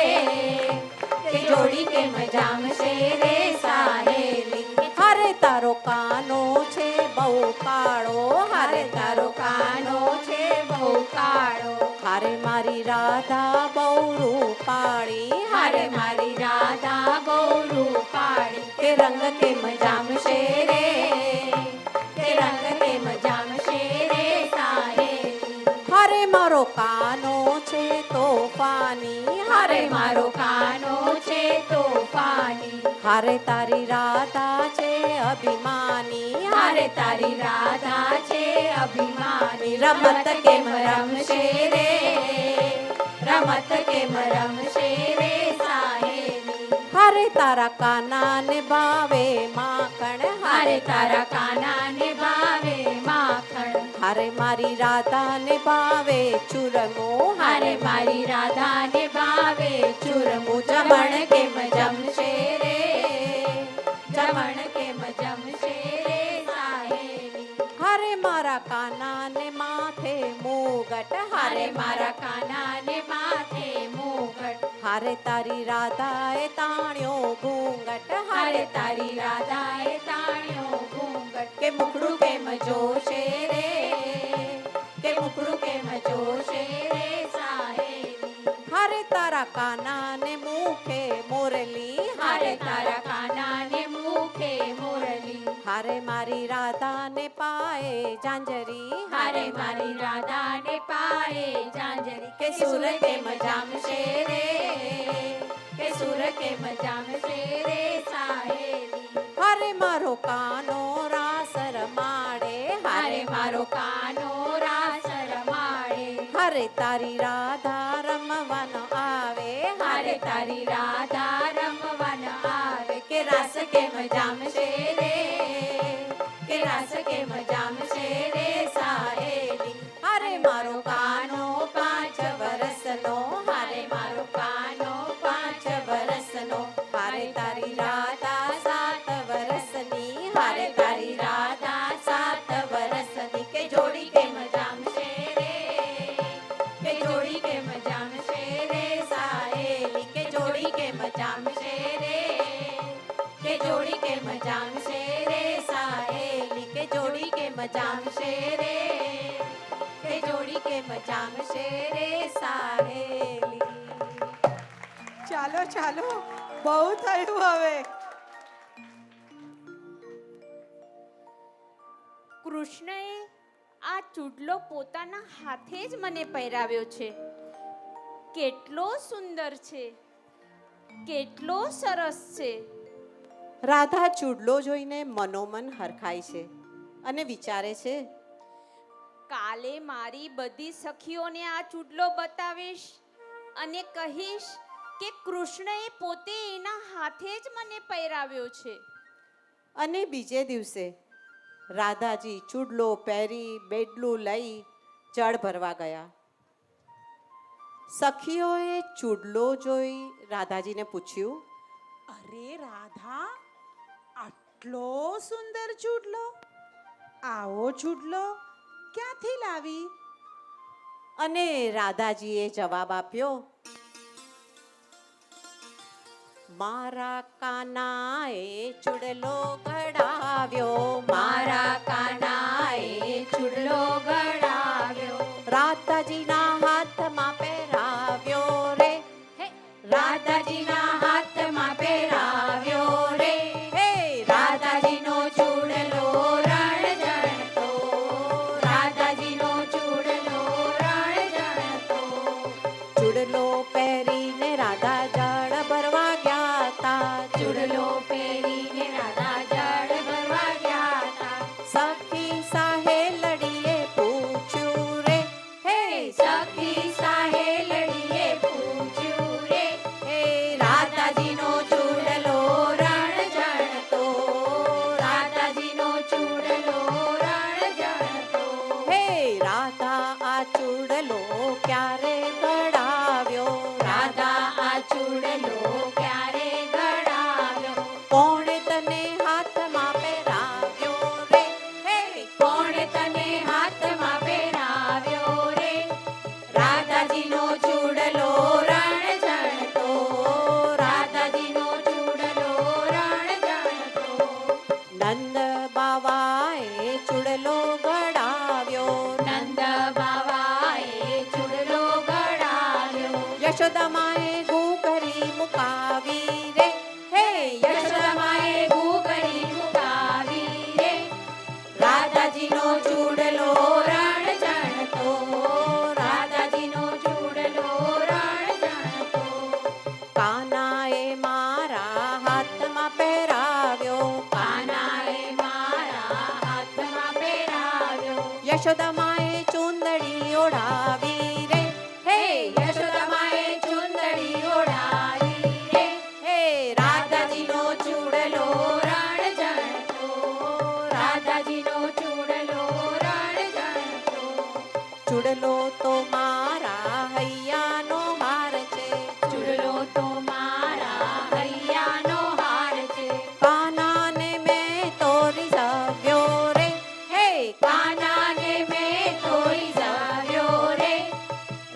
કે જોડી કેમ જામશે રે સાહેલી. હારે તારો કાનો છે બહુ કાળો, હારે તારો કાનો છે બહુ કાળો, હારે મારી રાધા બહુ રૂપાળી, હારે મારી રાધા બહુ રૂપાળી. કે રંગ કેમ જામશે રે, કે રંગ કેમ જામશે રે સાહેલી. હારે મારો કાનો છે તોફાની, હારે મારો કાનો છે તોફાની, હારે તારી રાધા છે અભિમાની, હારે તારી રાધા છે અભિમાની. રમત કેમ રમશે રે, રમત કેમ રમશે રે સાહેલી. હારે તારા કાનાને ભાવે માખણ, હારે તારા કાનાને ભાવે માખણ, હારે મારી રાધાને ભાવે ચૂરમો, હારે મારી રાધાને ભાવે ચૂરમું. જમણ કેમ જમશે રે, જમણ કેમ જમશે રે સાહેલી. હારે મારા કાનાને માથે મુગટ, હારે મારા કાનાને માથે મુગટ, હારે તારી રાધાએ તાણ્યો ઘૂંઘટ, હારે તારી રાધાએ તાણ્યો ઘૂંઘટ. કે મુખડું કેમ જોશે રે, કે મુખડું કેમ જોશે રે સાહેલી. હારે તારા કાનાને મુખે મોરલી, હારે તારા કાનાને મુખે મોરલી, હારે મારી રાધાને પાએ ઝાંઝરી, હારે મારી રાધાને પાએ ઝાંઝરી. કે સુર કેમ જામશે રે, કે સુર કેમ જામશે રે સાહેલી. હારે મારો કાનો રાસ રમાડે, હારે મારો કાનો રાસ રમાડે, હારે તારી રાધા રમવાનો આવે, હારે તારી રાધા રમવાન આવે. કે રાસ કેમ જામશે રે, કે રાસ કેમ જામશે રે સાહેલી. હારે મારો કાનો 5 વરસનો, હારે મારો કાનો 5 વરસનો, હારે તારી રાધા 7 વરસની, હારે તારી રાધા 7 વરસની. કે જોડી કેમ જામશે રે, કે જોડી કેમ જામશે રે સાહેલી, કે જોડી કેમ જામશે રે, કે જોડી કેમ જામશે રે સાહેલી, કે જોડી કેમ જામશે રે, કે જોડી કેમ જામશે રે સાહેલી. ચાલો ચાલો, બહુ થયું હવે. કૃષ્ણએ આ ચૂડલો પોતાના હાથે જ મને પહેરાવ્યો છે. કેટલો સુંદર છે, કેટલો સરસ છે. રાધા ચૂડલો જોઈને મનોમન હરખાય છે અને વિચારે છે, કાલે મારી બધી સખીઓને આ ચૂડલો બતાવીશ અને કહીશ કે કૃષ્ણએ પોતે એના હાથે જ મને પહેરાવ્યો છે. અને બીજે દિવસે રાધાજી ચૂડલો પહેરી બેડલું લઈ જળ ભરવા ગયા. સખીઓએ ચૂડલો જોઈ રાધાજીને પૂછ્યું, અરે રાધા, આટલો સુંદર ચૂડલો, આવો ચૂડલો ક્યાંથી લાવી? અને રાધાજીએ જવાબ આપ્યો, મારા કાનાએ ચૂડલો ઘડાવ્યો, મારા કાનાએ ચૂડલો ઘડાવ્યો, રાધાજીના હાથમાં પહેરાવ્યો રે, રાધાજીના હાથમાં પહેરાવ્યો રે, હે રાધાજીનો ચૂડલો રણ જણતો, રાધાજીનો ચૂડલો રણ જણતો. ચૂડલો પહેરીને રાધા જળ ભરવા ગયા તા, ચૂડલો પહેરીને રાધા જળ ભરવા ગયા તા. સખી સાહેલડીએ પૂછ્યું રે, હે સખી સાહેલડીએ પૂછ્યું રે, હે રાધાજીનો ચૂડલો રણ જણતો, રાધાજીનો ચૂડલો રણ જણતો. હે રાધા આ ચૂડલો ક્યારે ઘડાવ્યો, રાધા આ ચૂડલો ક્યારે ઘડાવ્યો, કોણે તને હાથમાં પહેરાવ્યો રે, હે કોણે તને હાથમાં પહેરાવ્યો રે, રાધાજીનો ચૂડલો રણ જણતો, રાધાજીનો ચૂડલો રણ જણતો. નંદ બાવાએ ચૂડલો ઘડાવ્યો, નંદ બાવાએ ચૂડલો ઘડાવ્યો, યશોદામાએ ઘૂઘરી મુકાવી રે, હે યશોદામાએ ઘૂઘરી મુકાવી રે, રાધાજીનો ચૂડલો રણ જણતો, રાધાજીનો ચૂડલો રણ જણતો. કાનાએ મારા હાથમાં પહેરાવ્યો, કાનાએ મારા હાથમાં પહેરાવ્યો, યશોદામાએ ચુંદડી ઓઢાવી રે, હે યશોદામાએ ચુંદડી ઓઢાવી રે, હે રાધાજીનો ચૂડલો રણ જણતો, રાધાજીનો ચૂડલો રણ જણતો. ચૂડલો તો મારા હૈયાનો હાર છે, ચૂડલો તો મારા હૈયાનો હાર છે, કાનાને મેં તો રીઝવ્યો રે, હે કાનાને મેં તો રીઝવ્યો રે,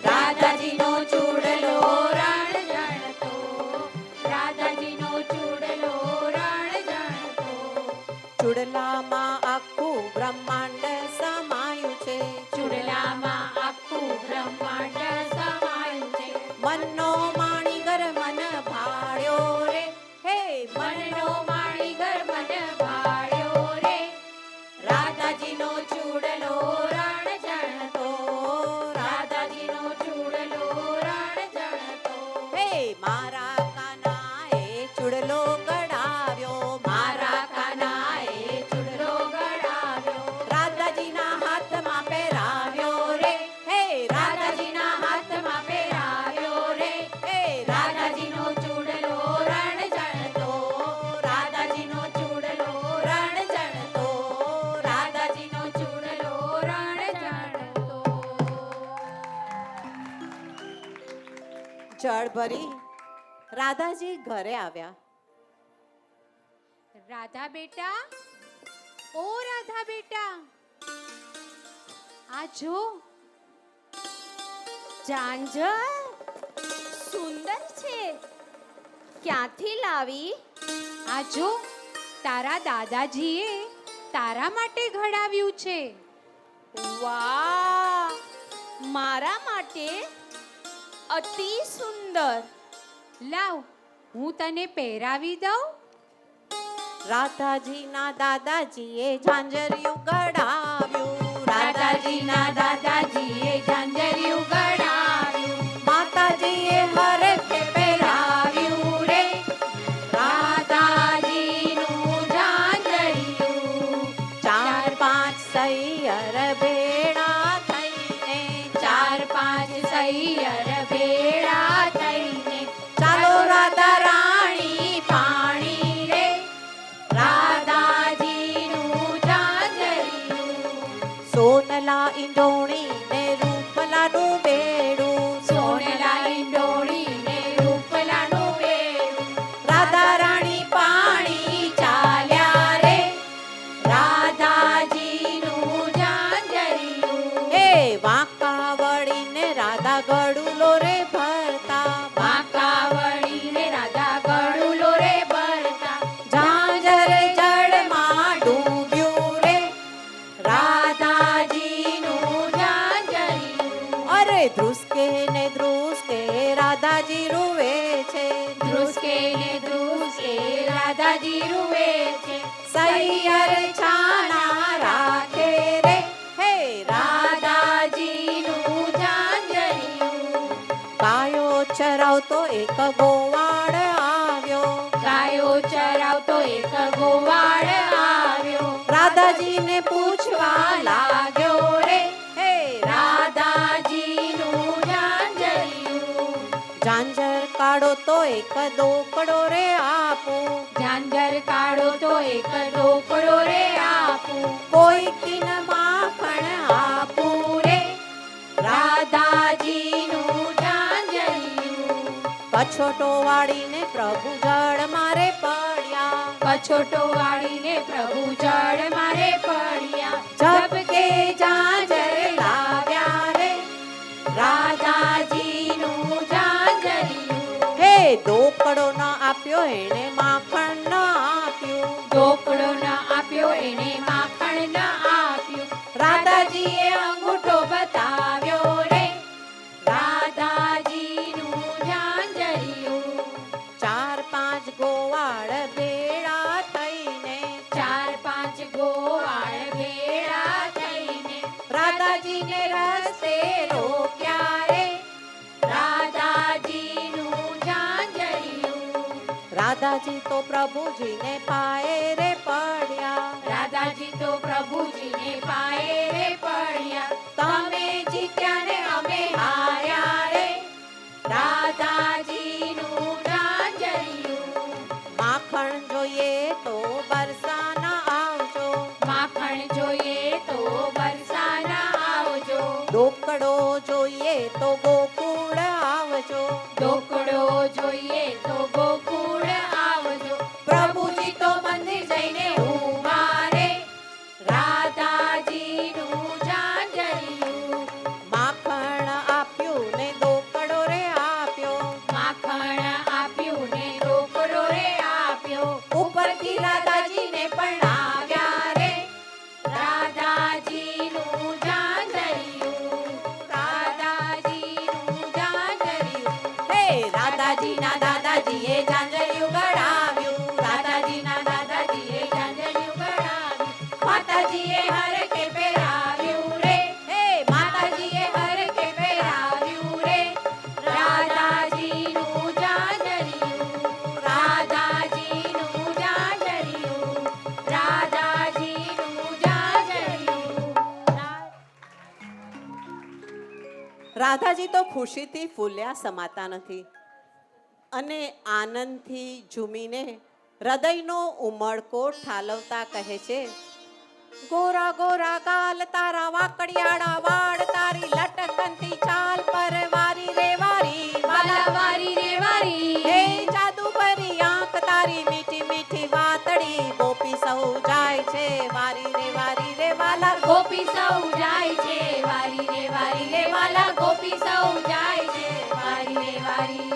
રાધાજીનો ચૂડલો રણ જણતો, રાધાજીનો ચૂડલો રણ જણતો. ચૂડલામાં આખું બ્રહ્માંડ સમાયું છે, ચૂડલામાં આખું બ્રહ્માંડ સમાયું છે, મનનો માણીગર મન ભાળ્યો રે, હે મનનો માણીગર મન ભાળ્યો રે, રાધાજીનો ચૂડલો રણ જણતો, રાધાજીનો ચૂડલો રણ જણતો. હે મારા કાનાએ ચૂડલો ઘડાવ્યો, મારા કાનાએ ચૂડલો ઘડાવ્યો, રાધાજીના હાથમાં પહેરાવ્યો રે, હે રાધાજીના હાથમાં પહેરાવ્યો રે, હે રાધાજીનો ચૂડલો રણ જણતો, રાધાજીનો ચૂડલો રણ જણતો, રાધાજીનો ચૂડલો રણ જણતો. જળ ભરી રાધાજી ઘરે આવ્યા રાધા બેટા, ઓ રાધા બેટા, આ જો ઝાંઝર સુંદર છે. ક્યાંથી લાવી? આ જો તારા દાદાજીએ તારા માટે ઘડાવ્યું છે. વાહ, મારા માટે અતિ સુંદર. લાવ હું તને પહેરાવી દઉં. રાધાજીના દાદાજીએ ઝાંઝરિયું ગડાવ્યું. દાદાજીના દાદાજીએ ઝાંઝરિયું ગડાવ્યું. માતાજીએ હરખે પહેરાવ્યું રે. દાદાજીનું ઝાંઝરિયું. ચાર પાંચ સૈયર ભેળા થઈને ચાર પાંચ સૈયર ભેળા થઈને ચાલો રાધા રાણી પાણી રે. દાદાજીનું ઝાંઝરિયું. સોનલા ઈંડોણી ને રૂપલાનું બેડું. સોનેલા ઈંડોળી ને રૂપલાનું બેડું. રાધા રાણી પાણી ચાલ્યા રે. રાધાજીનું ઝાંઝરિયું. એ વાંકા વળીને રાધા ગડુલો રે ભરતા. વાંકાવળીને રાધા ગળુલો રે ભરતા. ઝાંઝર જળમાં ડૂબ્યું રે. રાધાજીનું ઝાંઝરિયું. અરે ધ્રુસકે ને ધ્રુસકે રાધાજી રૂવે છે. ધ્રુસકે ને ધ્રુસકે રાધાજી રૂવે છે. સૈયર છાણા રાખે રે. હે રાધાજીનું ઝાંઝરિયું. ગાયો ચરાવતો એક ગોવાળ આવ્યો. ગાયો ચરાવતો એક ગોવાળ આવ્યો. રાધાજીને પૂછવા લાગ્યો રે. હે રાધાજીનું ઝાંઝરિયું. ઝાંઝર કાઢો તો એક દોકડો રે આપો. ઝાંઝર કાઢો તો એક ઢોકળો રે આપું. કોઈ કિન માખણ આપું રે. રાધાજીનું ઝાંઝરિયું. કછોટો વાળીને પ્રભુ જળ મારે પડ્યા. કછોટો વાળીને પ્રભુ જળ મારે પડ્યા. ઝબકે ઝાંઝર લાવ્યા રે. રાધાજીનું ઝાંઝરિયું. હે દોકડો ન આપ્યો એને માખણ ન આપ્યું. ઢોકળો ન આપ્યો એને માખણ ન આપ્યું. રાધાજીએ અંગૂઠો બતાવ્યો રે. રાધાજીનું ઝાંઝરિયું. ચાર પાંચ ગોવાળ ભેળા થઈને ચાર પાંચ ગોવાળ ભેળા થઈને રાધાજીને રસ્તે રોક્યા રે. રાધાજીનું ઝાંઝરિયું. રાધાજી તો પ્રભુજીને પાયે રે પડ્યા. રાધાજી તો પ્રભુજીને પાયે રે પડ્યા. તમે જીત્યા ને અમે હાર્યા રે. રાધાજીનું ઝાંઝરિયું. માખણ જોઈએ તો બરસાના આવજો. માખણ જોઈએ તો બરસાના આવજો. દોકડો જોઈએ તો ગોકુળ આવજો. ઢોકળો જોઈએ તો ગોકુળ આવજો. પ્રભુજી તો મંદિર જઈને ઊભા રે. રાધાજીનું ઝાંઝરિયું. માખણ આપ્યું ને દોકડો રે આપ્યો. માખણ આપ્યું ને ઢોકળો રે આપ્યો. ઉપરથી રાધાજીને પરણાવ્યા રે. રાધાજીનું ઝાંઝરિયું. રાધાજીનું ઝાંઝરિયું. હે રાધાજીના દાદાજીએ ઝાંઝરિયું ગડાવ્યું. રાધાજીના દાદાજીએ ઝાંઝરિયું ગડાવ્યું. માતાજીએ હરખે પહેરાવ્યું રે. હે માતાજીએ હરખે પહેરાવ્યું રે. રાધાજીનું ઝાંઝરિયું. રાધાજીનું ઝાંઝરિયું. રાધાજીનું ઝાંઝરિયું. રાધાજી તો ખુશીથી ફૂલ્યા સમાતા નથી અને આનંદથી ઝૂમીને હૃદયનો ઉમળકો ઠાલવતા કહે છે. ગોરા ગોરા ગાલ તારા વાકડિયાળા વાળ તારી લટકનતી ચાલ પર વારી રે વારી વાલા વારી રે વારી. હે જાદુ ભરી આંખ તારી મીઠી મીઠી વાતડી સૌ જાય છે વારી રે વાલા ગોપી સૌ જાય છે વારી રે વારી.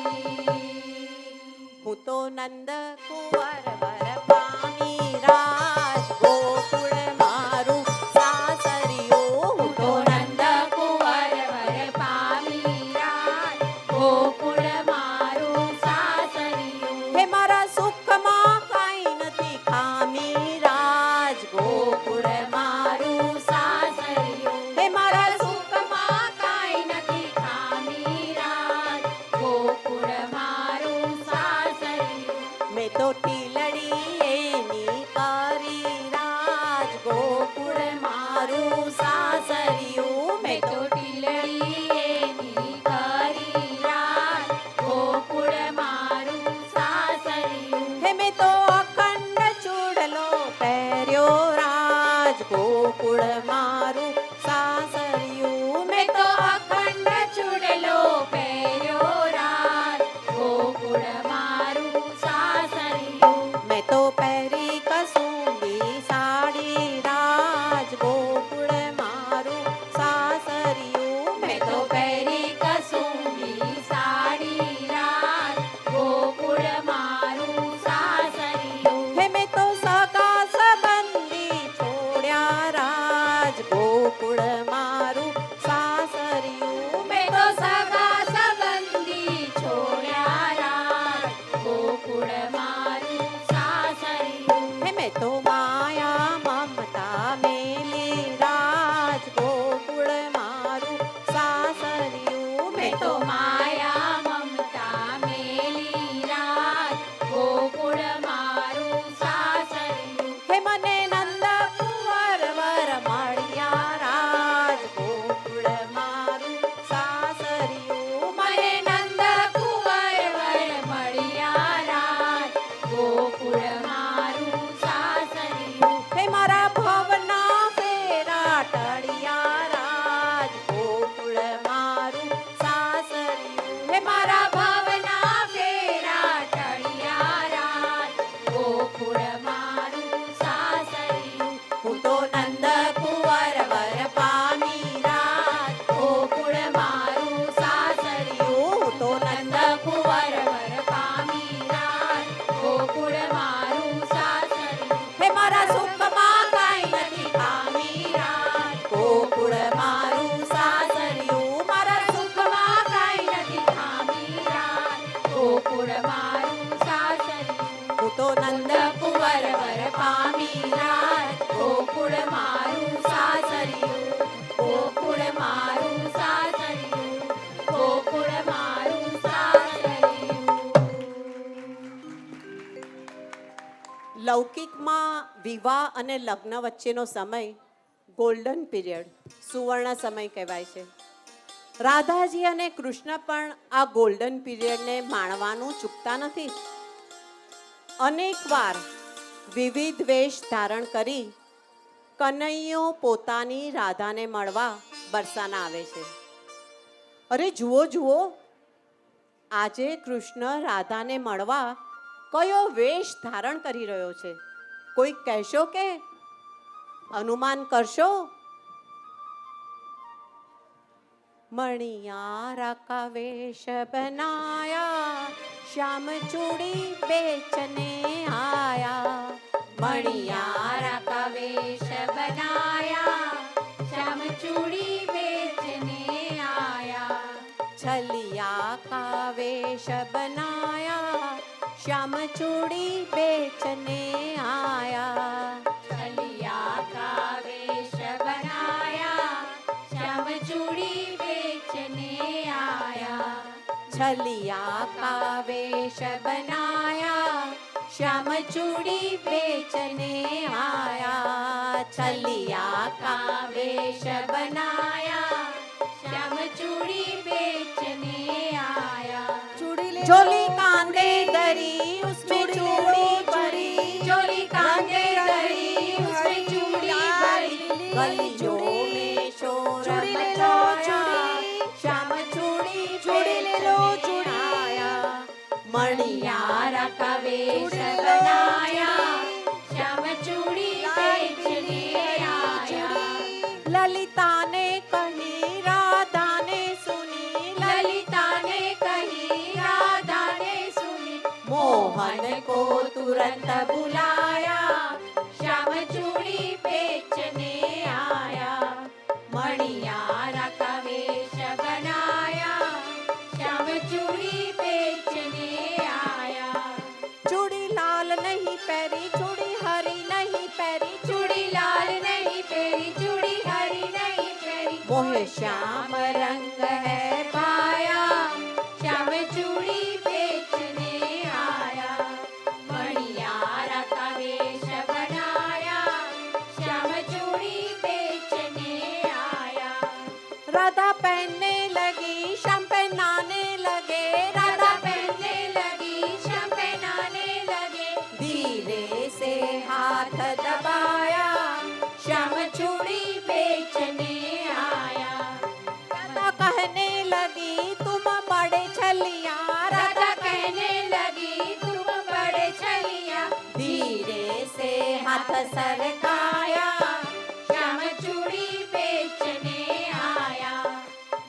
હું તો નંદ કુંવર વર પામી રાજ ગોકુળ મારું સાસરિયું. હું તો નંદ કુંવર વર પામી રાજ ગોકુળ મારું સાસરિયું. હે મારા સુખમાં કાંઈ નથી ખામી રાજ ગોકુળ મારું સાસરિયું. હે મારા સુખમાં કાંઈ નથી ખામી રાજ ગોકુળ મારું સાસરિયું. મેં તો ટીલડી એની કરી રાજ ગોકુળ મારું સાસરિયું. મેં તો ટીલડી એની કરી રાજ ગોકુળ મારું સાસરિયું. હે મેં તો અખંડ ચૂડલો પહેર્યો રાજ ગોકુળ મારું સાસરિયું. મેં તો અખંડ ચૂડલો પહેર્યો રાજ ગોકુળ મારું સાસરિયું. મેં તો પહેરી કસુંબી સાડી રાજ ગોકુળ મારું સાસરિયું. મેં તો પહેરી કસુંબી સાડી રાજ ગોકુળ મારું સાસરિયું. હે મેં તો સગા સંબંધી છોડ્યા રાજ ગોકુળ મારું સાસરિયું. મેં તો સગા સંબંધી છોડ્યા રાજ ગોકુળ મારું સાસરિયું. હે મેં તો માયા મમતા મેલી રાજ ગોકુળ મારું સાસરિયું. મેં તો માયા મમતા મેલી રાજ ગોકુળ મારું સાસરિયું. હે મને નંદ કુંવર વર મળ્યા રાજ ગોકુળ મારું સાસરિયું. મને નંદ કુંવર વર મળ્યા રાજ ગોકુળ મારું સાસરિયું. હે મારા ભવના ફેરા ટળિયા રાજ ગોકુળ મારું સાસરિયું. હે મારા ભવના ફેરા ટળિયા રાજ ગોકુળ મારું સાસરિયું. હું તો નંદ કુંવર વર પામી રાજ ગોકુળ મારું સાસરિયું. હું તો નંદ કુંવર વર પામી રાજ ગોકુળ મારું સાસરિયું. હે મારા સુખમાં કાંઈ નથી ખામી રાજ ગોકુળ મારું સાસરિયું. મારા સુખમાં કાંઈ નથી ખામી રાજ ગોકુળ મારું સાસરિયું. હું તો નંદ કુંવર વર પામી રાજ ગોકુળ મારું સાસરિયું. ગોકુળ મારું સાસરિયું. ગોકુળ મારું સાસરિયું. લૌકિકમાં વિવાહ અને લગ્ન વચ્ચેનો સમય ગોલ્ડન પીરિયડ સુવર્ણ સમય કહેવાય છે. રાધાજી અને કૃષ્ણ પણ આ ગોલ્ડન પીરિયડને માણવાનું ચૂકતા નથી. અનેકવાર વિવિધ વેશ ધારણ કરી કનૈયો પોતાની રાધાને મળવા બરસાના આવે છે. અરે જુઓ જુઓ, આજે કૃષ્ણ રાધાને મળવા કયો વેશ ધારણ કરી રહ્યો છે? કોઈ કહેશો કે અનુમાન કરશો? मणियारा का वेश बनाया, श्याम चूड़ी बेचने आया. मणियारा का वेश बनाया, श्याम चूड़ी बेचने आया. छलिया का वेश बनाया, श्याम चूड़ी बेचने आया. छलिया का वेश बनाया, श्याम चूड़ी बेचने आया. छलिया का वेश बनाया, श्याम चूड़ी बेचने आया. छलिया का वेश बनाया, श्याम चूड़ी बेचने आया. चोली कांधे धरी, उसमें चूड़ी भरी. चोली कांधे धरी, उसमें चूड़ी भरी. गलियों में शोर मचाया, श्याम चूड़ी बेचने आया. मणियारा का वेश बनाया, श्याम चूड़ी बेचने आया. ललित तुरंत बुलाया, श्याम चूड़ी बेचने आया। मणियारा का वेश बनाया, श्याम चूड़ी बेचने आया। चूड़ी लाल नहीं पैरी, चूड़ी हरी नहीं पैरी, चूड़ी लाल नहीं पेरी, चूड़ी हरी नहीं पेरी, मोहे श्याम रंग है पाया, श्याम चूड़ी बेचने आया। मणियारा का वेश बनाया, श्याम चूड़ी बेचने आया। राधा पहनने लगी, श्याम पहनाने लगे, राधा पहनने लगी, श्याम पहनाने लगे। धीरे से हाथ दबाया, श्याम चूड़ी बेचने आया। राधा कहने लगी तुम बड़े छलिया, राधा कहने लगी तुम बड़े छलिया। धीरे से हाथ सरकाया, श्याम चूड़ी बेचने आया।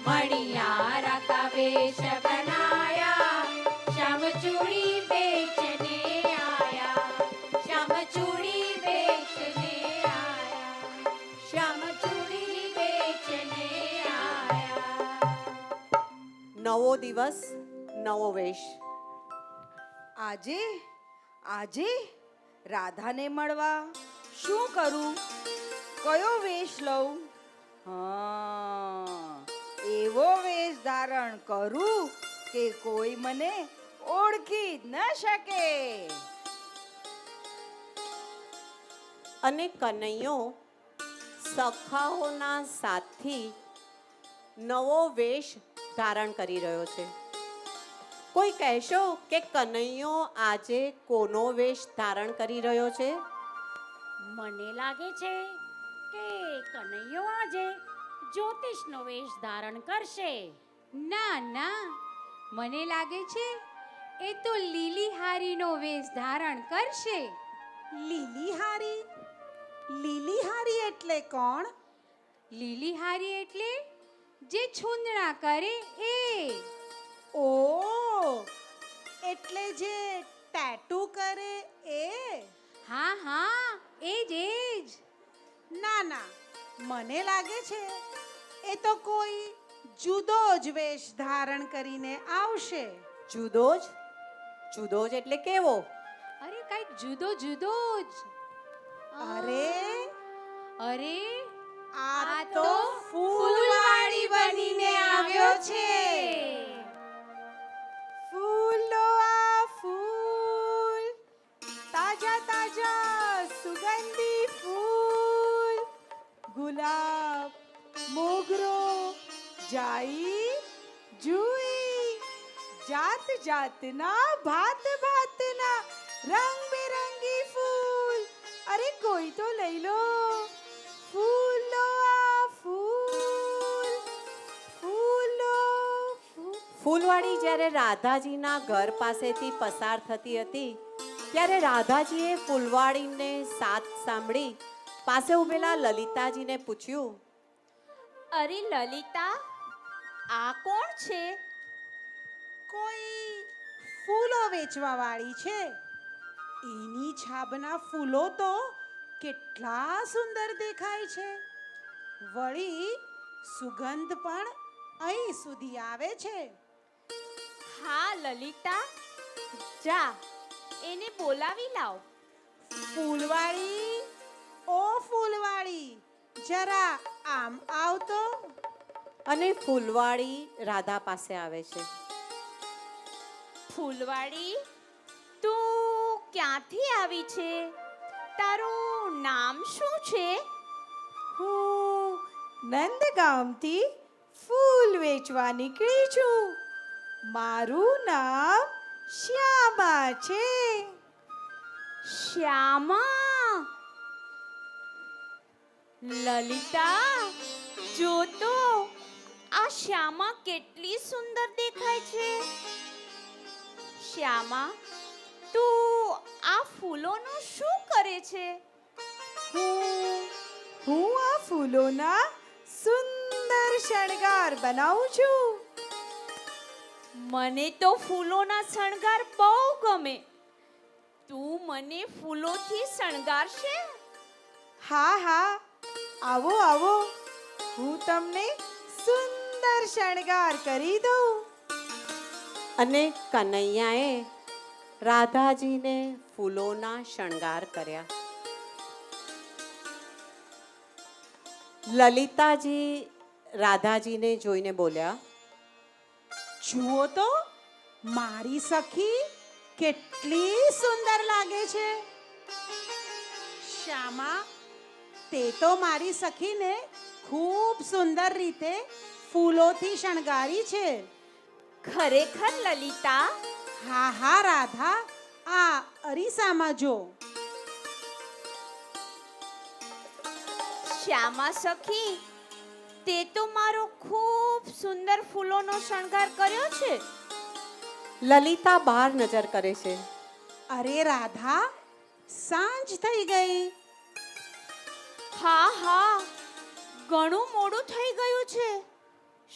मणियारा का वेश बनाया, श्याम चूड़ी बेचने आया। श्याम चूड़ी बेचने आया, श्याम चूड़ी बेचने आया। નવો દિવસ નવો વેશ. આજે આજે રાધાને મળવા શું કરું? કયો વેશ લઉં? હા, એવો વેશ ધારણ કરું કે કોઈ મને ઓળખી જ ન શકે. અને કનૈયો સખાઓના સાથથી નવો વેશ ધારણ કરી રહ્યો છે. કોઈ કહેશો કે કનૈયો આજે કોનો વેશ ધારણ કરી રહ્યો છે? મને લાગે છે કે કનૈયો આજે જ્યોતિષનો વેશ ધારણ કરશે. ના ના, મને લાગે છે એ તો લીલી હારીનો વેશ ધારણ કરશે. લીલી હારી? લીલી હારી એટલે કોણ? લીલી હારી એટલે જે છૂંદણા કરે એ. ઓ, એટલે જે ટેટુ કરે એ? હા હા, એ જ એ જ. ના ના, મને લાગે છે એ તો કોઈ જુદો જ વેશ ધારણ કરીને આવશે. જુદો જ? જુદો જ એટલે કેવો? અરે કઈક જુદો જુદો જ. અરે અરે આ તો ફૂલવાળી બનીને આવ્યો છે. ફૂલો આ ફૂલ, તાજા તાજા સુગંધી ફૂલ, ગુલાબ, મોગરો, જાઈ, જુઈ, જાત જાતના ભાત ભાતના રંગબેરંગી ફૂલ. અરે કોઈ તો લઈ લો. ફૂલો આ ફૂલ, ફૂલો ફૂલ. ફૂલવાળી જ્યારે રાધાજીના ઘર પાસેથી પસાર થતી હતી ત્યારે રાધાજીએ ફૂલવાળીને સાથ સાંભળી પાસે ઉભેલા લલિતાજીને પૂછ્યું, અરે લલિતા, આ કોણ છે? કોઈ ફૂલો વેચવા વાળી છે. એની છાબના ફૂલો તો કેટલા સુંદર દેખાય છે. વળી સુગંધ પણ અહીં સુધી આવે છે. હા લલિતા, જા એને બોલાવી લાવ. ફૂલવાળી, ઓ ફૂલવાળી, જરા આમ આવતો. અને ફૂલવાળી રાધા પાસે આવે છે. ફૂલવાળી, તું ક્યાંથી આવી છે? તારું નામ શું છે? હું નંદગામથી ફૂલ વેચવા નીકળી છું. મારું નામ શ્યામા છે. શ્યામા? લલિતા, જો તો આ શ્યામા કેટલી સુંદર દેખાય છે. શ્યામા, તું આ ફૂલોનું શું કરે છે? હું આ ફૂલોના સુંદર શણગાર બનાવું છું. મને તો ફૂલોના શણગાર બહુ ગમે. તું મને ફૂલોથી શણગારશે? હા હા, આવો આવો, હું તમને સુંદર શણગાર કરી દઉં. અને કનૈયાએ રાધાજીને ફૂલોના શણગાર કર્યા. લલિતાજી રાધાજીને જોઈને બોલ્યા, જુઓ તો મારી સખી કેટલી સુંદર લાગે છે. શ્યામા, તે તો મારી સખીને ખૂબ સુંદર રીતે ફૂલોથી શણગારી છે. ખરેખર લલિતા? હા હા રાધા, આ અરીસામાં જો. શ્યામા સખી, તે તો મારો ખૂબ સુંદર ફૂલોનો શણગાર કર્યો છે. લલિતા બહાર નજર કરે છે. અરે રાધા, સાંજ થઈ ગઈ. હા હા, ઘણું મોડું થઈ ગયું છે.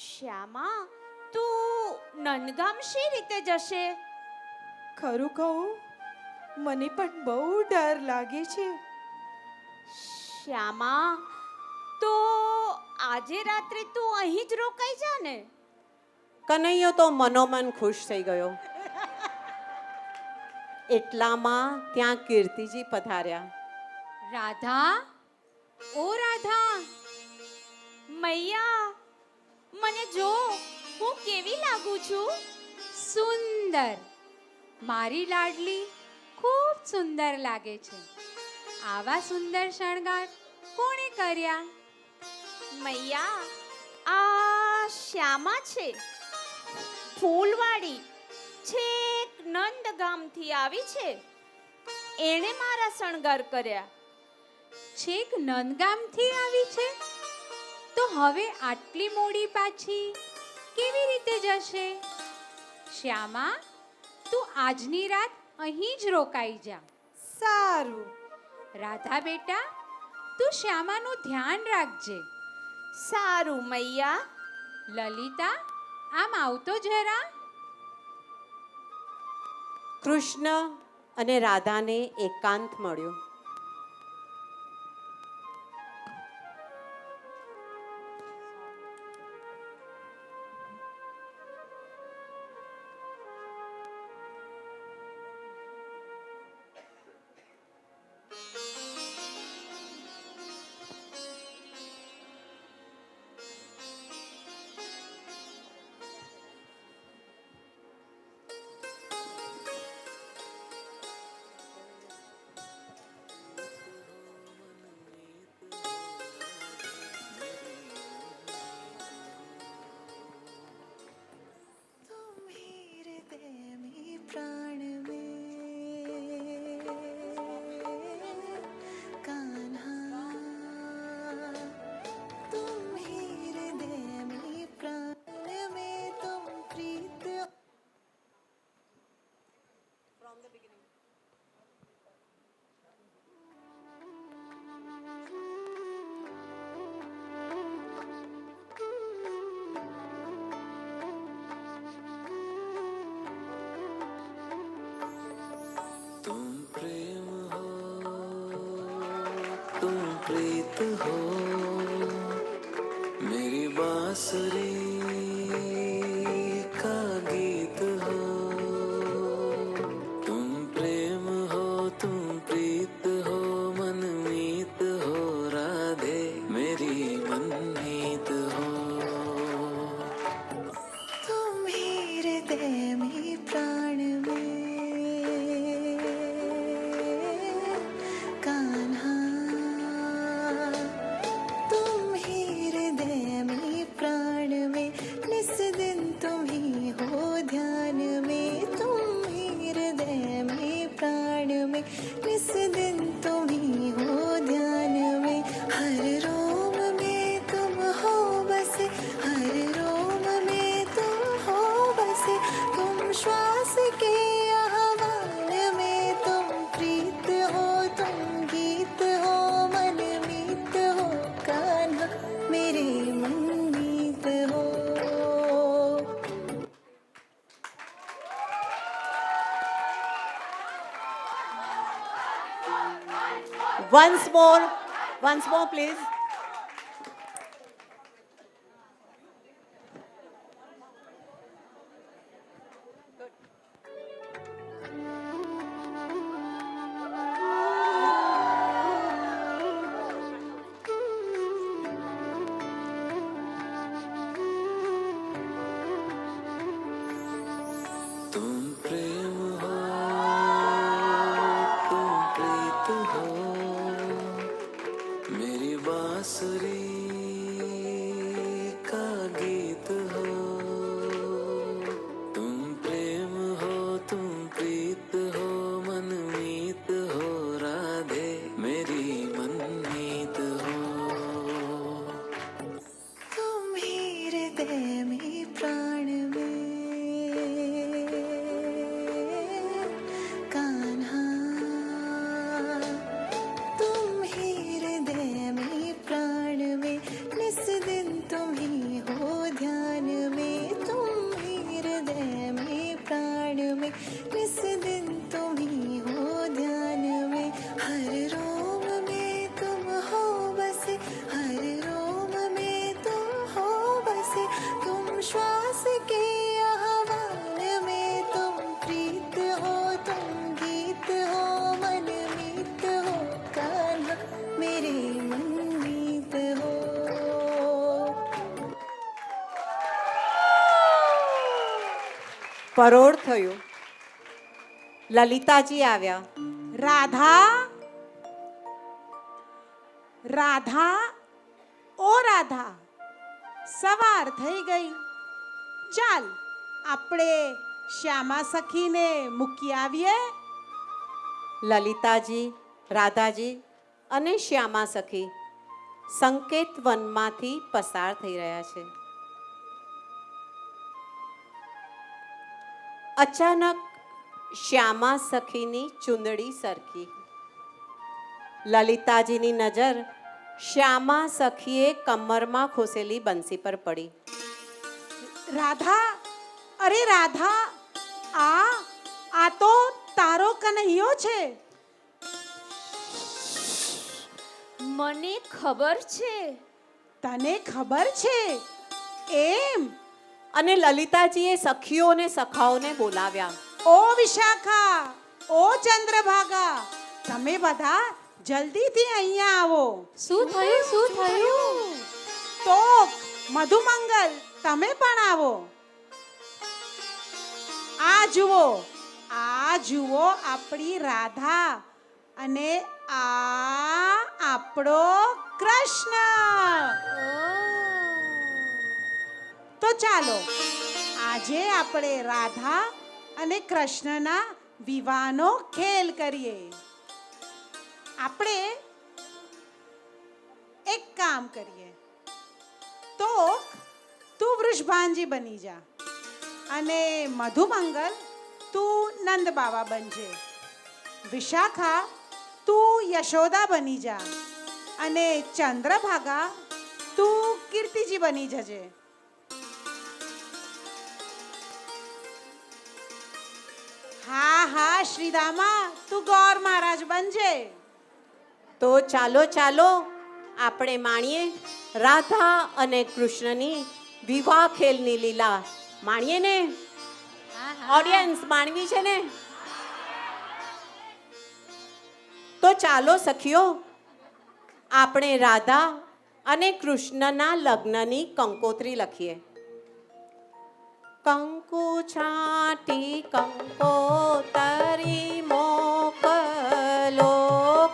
શ્યામા, તું નંદગામ શી રીતે જશે? ખરું કહું, મને પણ બહુ ડર લાગે છે. શ્યામા, તો આજે રાત્રે તું અહીં જ રોકાઈ જા ને. કનૈયો તો મનોમન ખુશ થઈ ગયો. એટલામાં ત્યાં કીર્તિજી પધાર્યા. રાધા, ઓ રાધા, મૈયા, મને જો, હું કેવી લાગુ છું? સુંદર, મારી લાડલી ખૂબ સુંદર લાગે છે. આવા સુંદર શણગાર કોણે કર્યા? મૈયા, આ શ્યામા છે, ફૂલવાળી, છેક નંદગામથી આવી છે. એણે મારા શણગાર કર્યા. છેક નંદગામથી આવી છે, તો હવે આટલી મોડી પાછી કેવી રીતે જશે? શ્યામા, તું આજની રાત અહીં જ રોકાઈ જા. સારું. રાધા બેટા, તું શ્યામાનું ધ્યાન રાખજે. સારું મૈયા. લલિતા, આમ આવતો જરા. કૃષ્ણ અને રાધાને એકાંત મળ્યો. तुम प्रीत हो मेरी बांसुरी का गीत हो तुम प्रेम हो तुम प्रीत हो मनमीत हो राधे मेरी मनमीत हो तुम ही हृदय में प्राण में कान्हा तुम ही हृदय में प्राण में निस दिन तुम ही हो ध्यान में तुम ही हृदय में प्राण में निस दिन तुम ही हो ध्यान में हर रोम में तुम हो बसे हर रोम में तुम हो बसे तुम श्वास के आह्वान में तुम प्रीत हो तुम गीत हो मनमीत हो कान्हा मेरे मनमीत हो Once more, please. तुम प्रेम हो, तुम प्रीत हो, मेरी बांसुरी का गीत हो। तुम प्रेम हो, तुम प्रीत हो, मनमीत हो, राधे मेरी मनमीत हो। तुम ही हृदय में प्राण में कान्हा, तुम ही हृदय में प्राण में, निस दिन तुम ही हो ध्यान में। तुम ही हृदय में प्राण में, निस दिन तुम ही हो ध्यान में। हर रोम में तुम हो बसे, हर रोम में तुम हो बसे। तुम श्वास के आह्वान में, तुम प्रीत हो, तुम गीत हो, मनमीत हो, कान्हा मेरे मनमीत हो। પરોઢ થયું. લલિતાજી આવ્યા. રાધા, રાધા, ઓ રાધા, સવાર થઈ ગઈ. ચાલ આપણે શ્યામા સખીને મૂકી આવીએ. લલિતાજી, રાધાજી અને શ્યામા સખી સંકેત વનમાંથી પસાર થઈ રહ્યા છે. અચાનક શ્યામા સખીની ચૂંદડી સરકી. લલિતાજીની નજર શ્યામા સખીએ કમરમાં ખોસેલી બંસી પર પડી. રાધા, અરે રાધા, આ તો તારો કનૈયો છે. મને ખબર છે. તને ખબર છે? એમ? અને લલિતાજીએ સખીઓ અને સખાઓને બોલાવ્યા. ઓ વિશાખા, ઓ ચંદ્રભાગા, તમે બધા જલ્દીથી અહીંયા આવો. શું થયું? શું થયું? તોક, મધુમંગલ, તમે પણ આવો. આ જુઓ આપણી રાધા અને આ આપણો કૃષ્ણ. તો ચાલો આજે આપણે રાધા અને કૃષ્ણના વિવાહનો ખેલ કરીએ. આપણે એક કામ કરીએ. તો તું વૃષભાનજી બની જા અને મધુમંગલ તું નંદ બાવા બનજે. વિશાખા તું યશોદા બની જા અને ચંદ્રભાગા તું કીર્તિજી બની જજે. હા શ્રીદામા તું ગૌર મહારાજ બનજે. તો ચાલો આપણે માણીએ રાધા અને કૃષ્ણની વિવાહ ખેલની લીલા. માણીએ ને? ઓડિયન્સ માણવી છે ને? તો ચાલો સખીઓ, આપણે રાધા અને કૃષ્ણના લગ્નની કંકોત્રી લખીએ. કંકુ છાંટી કંકોતરી મોકલો,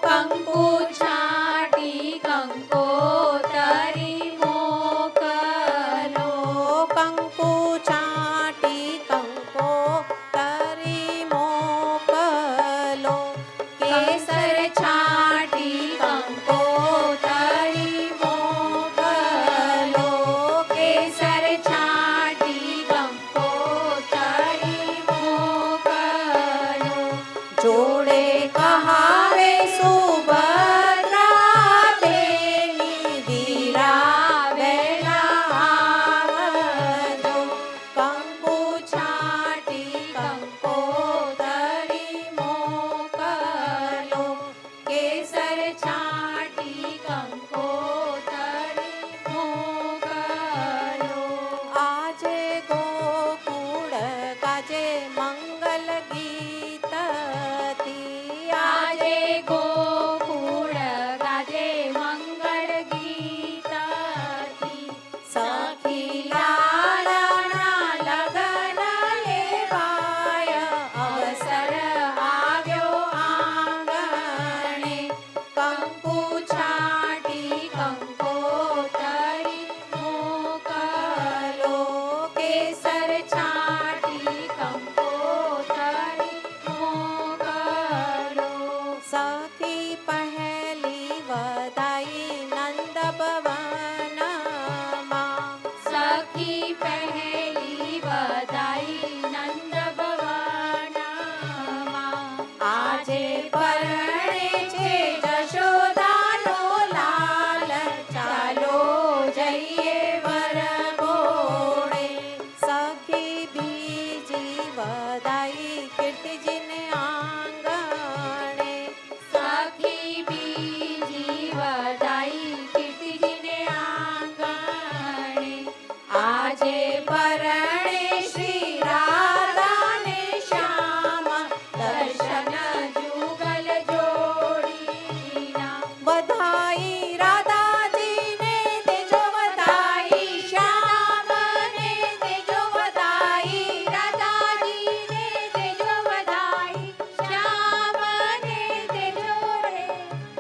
કંકુ છાંટી કંકોતરી મોકલો. કંકુ છાંટી કંકોતરી મોકલો. કેસર છાંટી કંકોતરી મોકલો. કેસર છાંટી કંકોતરી મોકલો. જોડે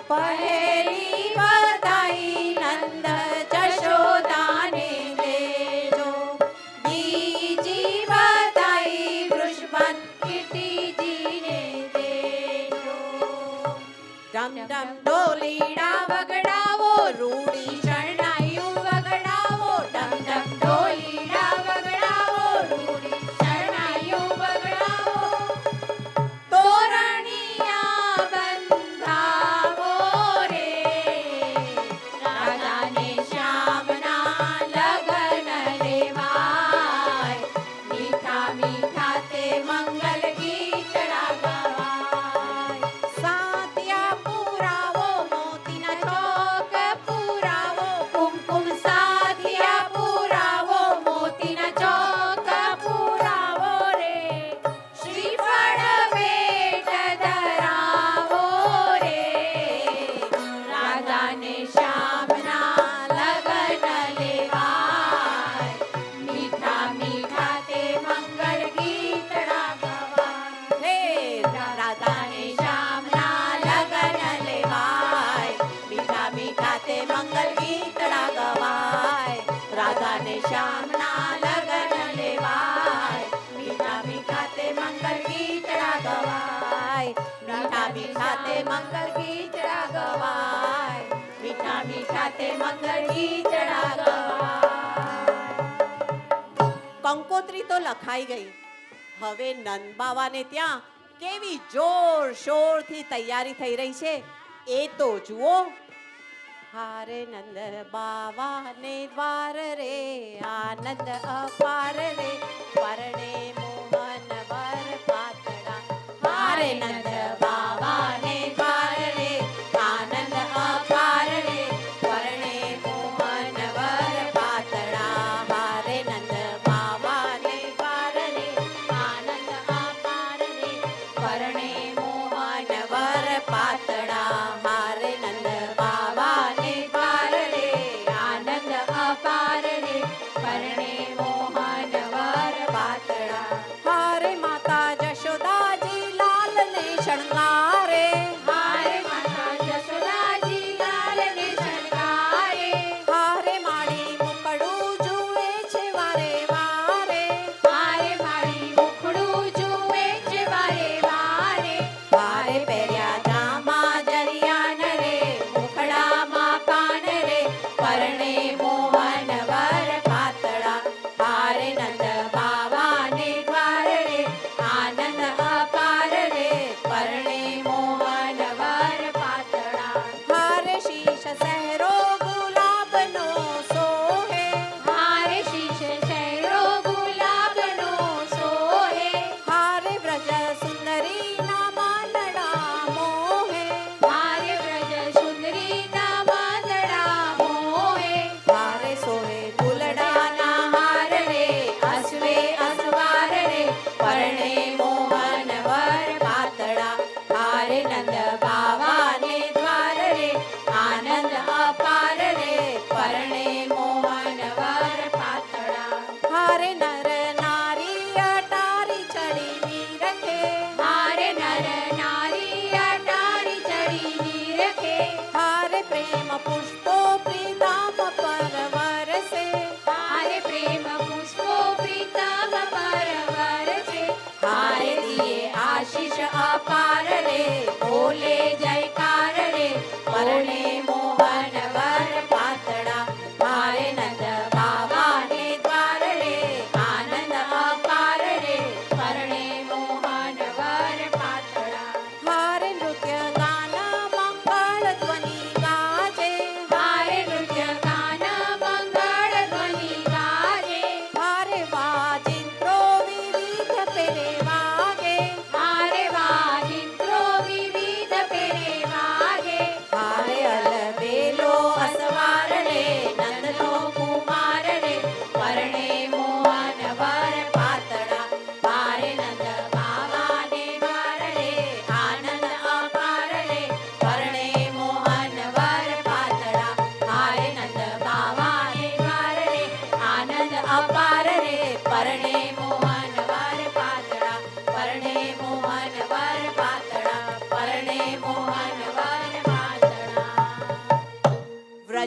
પહેલી બધાઈ નંદ જશોદાને દેજો, બીજી બધાઈ વૃષભન કીર્તિજીને દેજો. ડમ ડમ ઢોલીડા વગડાવો, રૂડી શરણાઈયું વગડાવો. ડમ ડમ ઢોલીડા વગડાવો, રૂડી શરણાઈયું વગડાવો. તોરણિયા બંધાવો રે, રાધાને શ્યામના લગન લેવાય. મીઠા મીઠા તે મંગલ ગીતડા ગવાય. સાતિયા પુરાવો, મોતીના ચોક પુરાવો. કુમકુમ સાતિયા પુરાવો, મોતીના ચોક પુરાવો રે. શ્રીફળ ભેટ ધરાવો રે, રાધાને શ્યામના લગન લેવાય. મીઠા મીઠા તે મંગળ ગીતડા ગવાય. હે રાધાને શ્યામના લગન લેવાય. મીઠા મીઠા તે મંગળ ગીતડા ગવાય. રાધાને શ્યામના લગન લેવાય. મીઠા મીઠા તે મંગળ ગીતડા ગવાય. મીઠા મીઠા તે મંગળ ગીતડા ગવાય. મીઠા મીઠા તે મંગળ ગીતડા ગવાય. કંકોત્રી તો લખાઈ ગઈ. હવે નંદ બાવાને ત્યાં કેવી જોર શોરથી તૈયારી થઈ રહી છે એ તો જુઓ. હારે નંદ બાવાને દ્વાર રે, આનંદ અપાર રે. પરણે મોહન વર પાતળા. હારે નંદ બાવાને દ્વાર રે, આનંદ અપાર રે. પરણે મોહન વર પાતળા. હારે નંદ બાવાને દ્વાર રે, આનંદ અપાર રે. પરણે મોહન વર પાતળા. હારે નંદ બાવાને દ્વાર રે, આનંદ અપાર રે. પરણે મોહન વર પાતળા.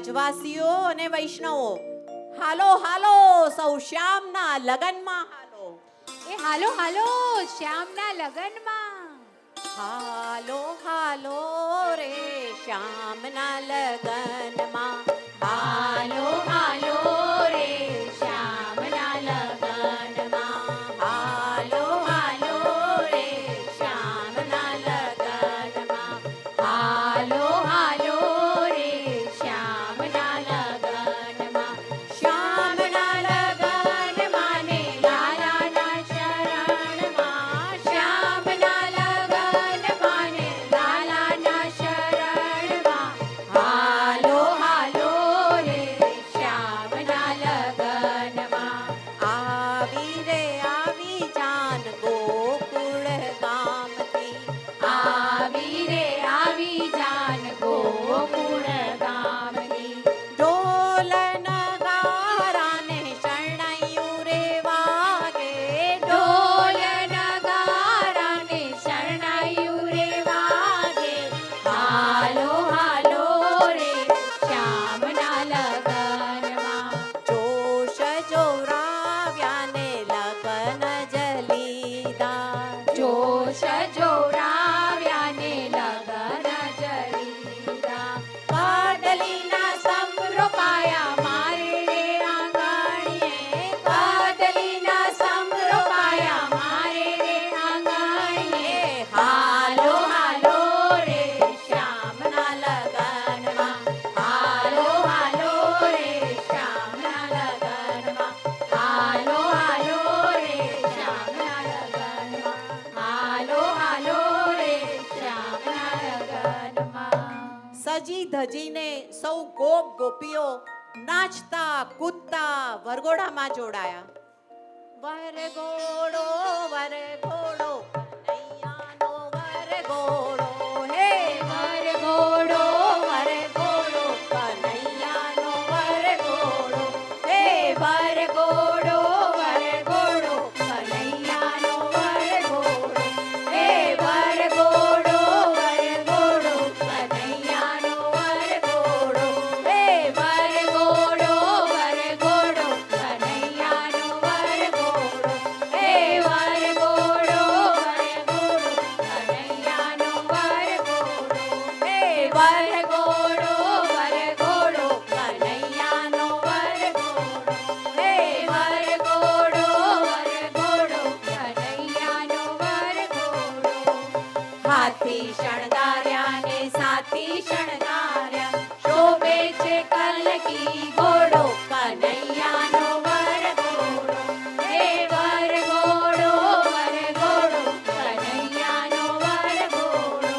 વ્રજવાસીઓ અને વૈષ્ણવો, હાલો હાલો સૌ શ્યામના લગનમાં હાલો. એ હાલો હાલો શ્યામના લગનમાં. હાલો હાલો રે શ્યામના લગનમાં. હાલો હાલો રે શ્યામના લગનમાં. હાલો હાલો રે શ્યામના લગનમાં. હાલો હાલો રે શ્યામના લગનમાં. શ્યામના લગનમાં ને લાલાના શરણમાં. શ્યામના લગનમાં ને લાલાના શરણમાં. હાલો હાલો રે શ્યામના લગનમાં. આવી રે આવી જાન ગોકુળ ગામથી. આવી રે આવી જાન ગોકુળ ગામની. ઢોલ નગારાને શરણાઈયું રે વાગે. ઢોલ નગારાને શરણાઈયું રે વાગે. હાલો હાલો રે શ્યામના લગનમાં. જોશ જોરાવ્યા ને લગન જલીદા. જોશ જોરાવ્યા ને લગન જલીદા. કાદલીના સમરોપાયા મારે રે આંગણીએ. કાદલીના સમરોપાયા મારે રે આંગણીએ. હાલો હાલો રે શ્યામના લગનમાં. હાલો હાલો રે શ્યામના લગનમાં. હાલો હાલો રે શ્યામના લગનમાં. હાલો હાલો રે શ્યામના લગનમાં. સજી ધજીને સૌ ગોપ ગોપીઓ નાચતા કૂદતા વરઘોડામાં જોડાયા. વરઘોડો વરઘોડો કનૈયાનો વરઘોડો. હે વરઘોડો વરઘોડો કનૈયાનો વરઘોડો. હે વરઘોડો વરઘોડો કનૈયાનો વરઘોડો. હે વરઘોડો વરઘોડો કનૈયાનો વરઘોડો. હે વરઘોડો વરઘોડો કનૈયાનો વરઘોડો. હે વરઘોડો વરઘોડો કનૈયાનો વરઘોડો. હે વરઘોડો વરઘોડો કનૈયાનો વરઘોડો. હે વરઘોડો વરઘોડો કનૈયાનો વરઘોડો. હાથી શણગાર્યા ને સાથી શણગાર્યા. શોભે છે કલકી ઘોડો કનૈયાનો વરઘોડો. હે વરઘોડો વરઘોડો કનૈયાનો વરઘોડો.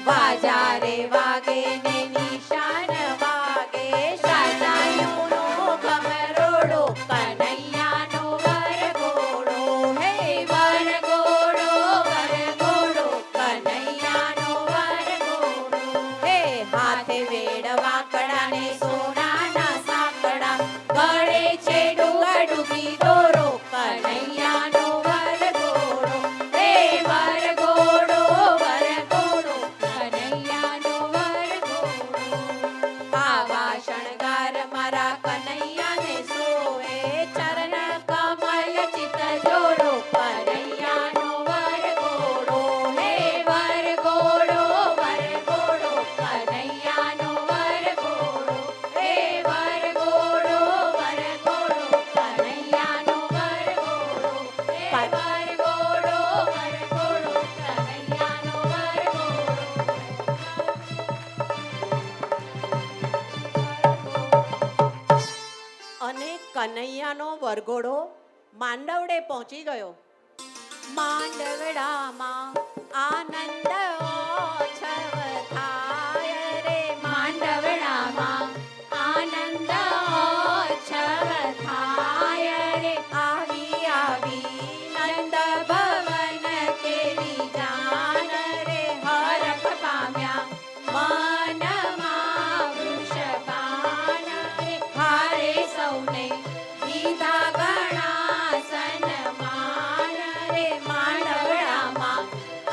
વાજા રે વાગે ને નિશાન વાગે. શાજાયુનો ગમરોડો કનૈયાનો વરઘોડો. હે વરઘોડો વરઘોડો કનૈયાનો વરઘોડો. હે હાથે વેડ વાકડા ને સોનાના સાકડા. ગળે છે ડુગડુગી દોરો કનૈયાનો વરઘોડો. હે વરઘોડો વરઘોડો કનૈયાનો વરઘોડો. આવા શણગાર મારા કનૈયાને સોએ. ચરણ કમલ ચિત જોડો કનૈયાનો વરઘોડો. હે વરઘોડો વરઘોડો કનૈયાનો વરઘોડો. હે વરઘોડો વરઘોડો કનૈયાનો વરઘોડો. હે વરઘોડો વરઘોડો કનૈયાનો વરઘોડો. અને કનૈયાનો વરઘોડો માંડવડે પહોંચી ગયો. માંડવડામાં આનંદ ઓછવ થાય રે. માંડવડામાં આનંદ ઓછવ થાય રે. આવી આવી નંદ ભવન કેરી જાન રે. હરખ પામ્યા મનમાં વૃષભાન રે. હારે સૌને દીધા ઘણા સન્માન રે. માંડવડામાં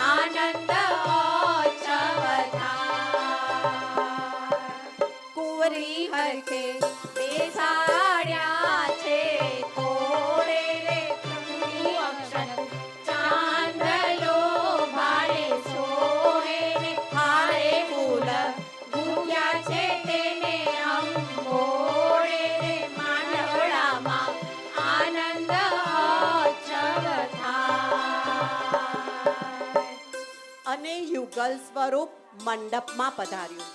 આનંદ ઓછવ સરખે બેસાડ્યા છે થોડે રે પ્રભુની અક્ષર ચાંદલો ભાડે સોહે ને હારે ફૂલ મૂક્યા છે તેને અંબોડે રે માંડવડામાં આનંદ ઉત્સવ થાય. અને યુગલ સ્વરૂપ મંડપમાં પધાર્યું.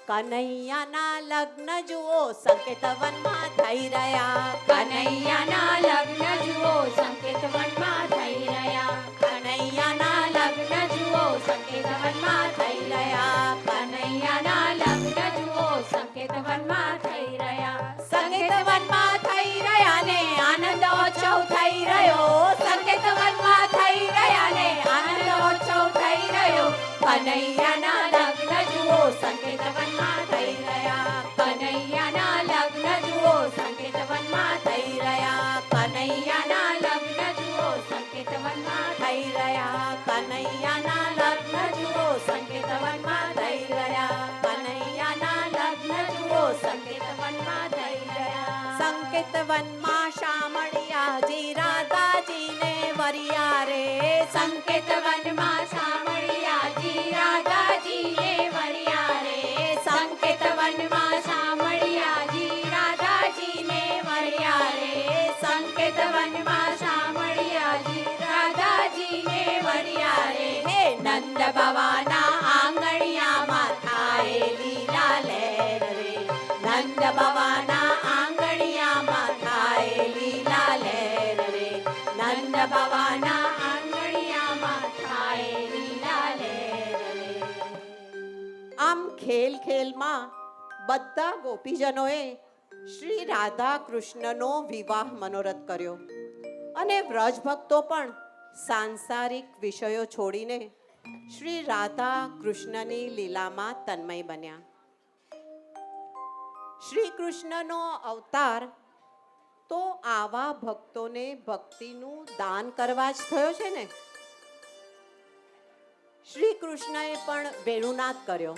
કનૈયાના લગ્ન જુઓ સંકેતવનમાં થઈ રહ્યા. કનૈયાના લગ્ન જુઓ સંકેતવનમાં થઈ રહ્યા. કનૈયાના લગ્ન જુઓ સંકેતવનમાં થઈ રહ્યા. કનૈયાના લગ્ન જુઓ સંકેતવનમાં થઈ રહ્યા. સંકેતવનમાં થઈ રહ્યા ને આનંદોત્સવ થઈ રહ્યો. સંકેતવનમાં થઈ રહ્યા ને આનંદોત્સવ થઈ રહ્યો. કનૈયાના લગ્ન જુઓ સંકેતવનમાં થઈ રહ્યા. કનૈયાના લગ્ન જુઓ સંકેતવનમાં થઈ રહ્યા. કનૈયાના લગ્ન જુઓ સંકેતવનમાં થઈ રહ્યા. કનૈયાના લગ્ન જુઓ સંકેતવનમાં થઈ રહ્યા. કનૈયાના લગ્ન જુઓ સંકેતવનમાં થઈ રહ્યા. સંકેતવનમાં શામળિયાજી રાધાજીને વરિયા રે. સંકેતવનમાં શામળિયાજી રાધાજીને વરિયા રે. સંકેતવનમાં શામળિયાજી રાધાજીને વરિયા રે. સંકેતવનમાં શામળિયાજી રાધાજીને વરિયા રે. હે નંદ બાવાના આંગણિયામાં થાય લીલા લહેર રે. નંદ બાવાના આંગણિયામાં થાય લીલા લહેર રે. નંદ બાવાના આંગણિયામાં થાય લીલા લહેર રે. આમ ખેલ ખેલમાં બધા ગોપીજનોએ શ્રી રાધા કૃષ્ણનો વિવાહ મનોરથ કર્યો અને વ્રજ ભક્તો પણ સાંસારિક વિષયો છોડીને શ્રી રાધા કૃષ્ણની લીલામાં તન્મય બન્યા. શ્રી કૃષ્ણનો અવતાર તો આવા ભક્તોને ભક્તિનું દાન કરવા જ થયો છે ને. શ્રી કૃષ્ણએ પણ વેણુનાદ કર્યો.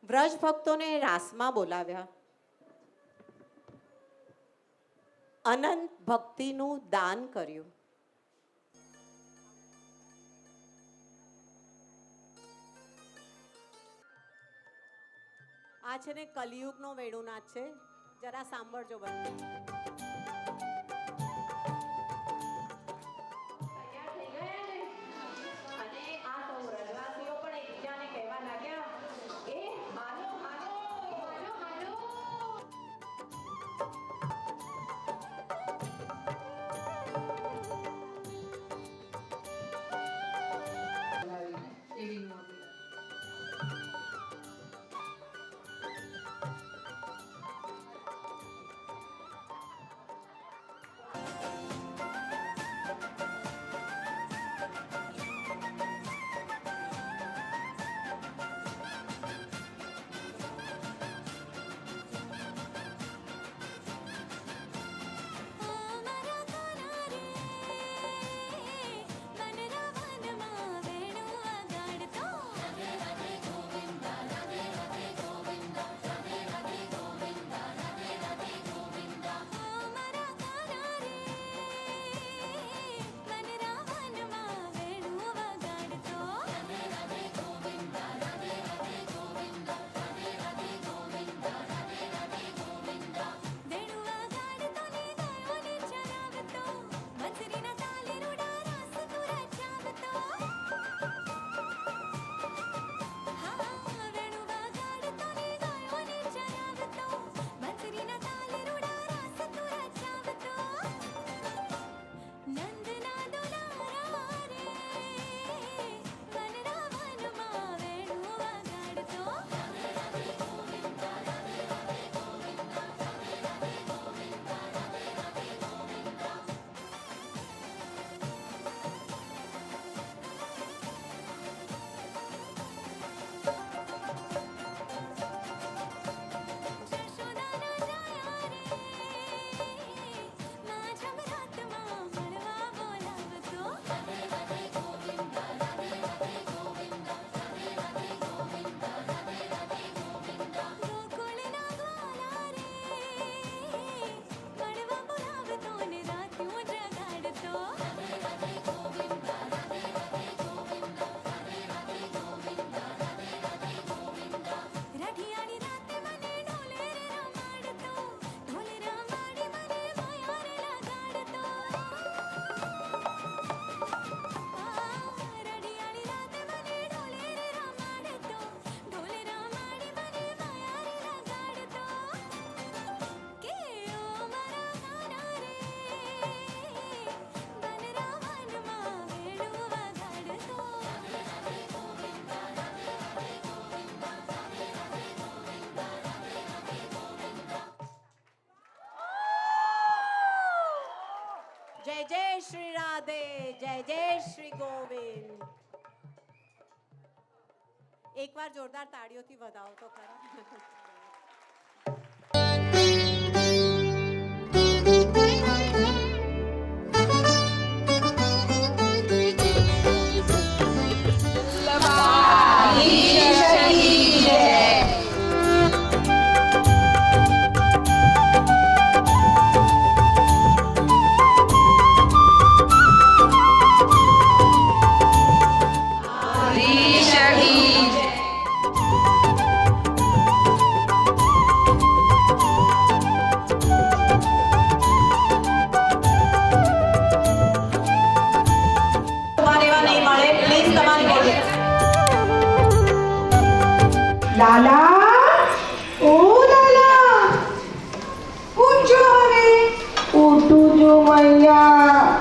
વ્રજ ભક્તોને રાસમાં બોલાવ્યા. અનંત ભક્તિનું દાન કર્યું. આ છે ને કલિયુગનો વેણુનાથ છે. જરા સાંભળજો બંને. જય જય શ્રી રાધે, જય જય શ્રી ગોવિંદ. એકવાર જોરદાર તાળીઓથી વધાવો તો ખરા. લાલા, ઓ લાલા, ઉઠજો હવે. ઉઠું છું મૈયા.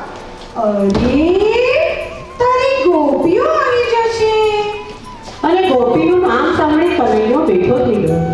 અરે, તારી ગોપીઓ આવી જશે. અને ગોપીનું નામ સાંભળી કનૈયો બેઠો થઈ ગયો.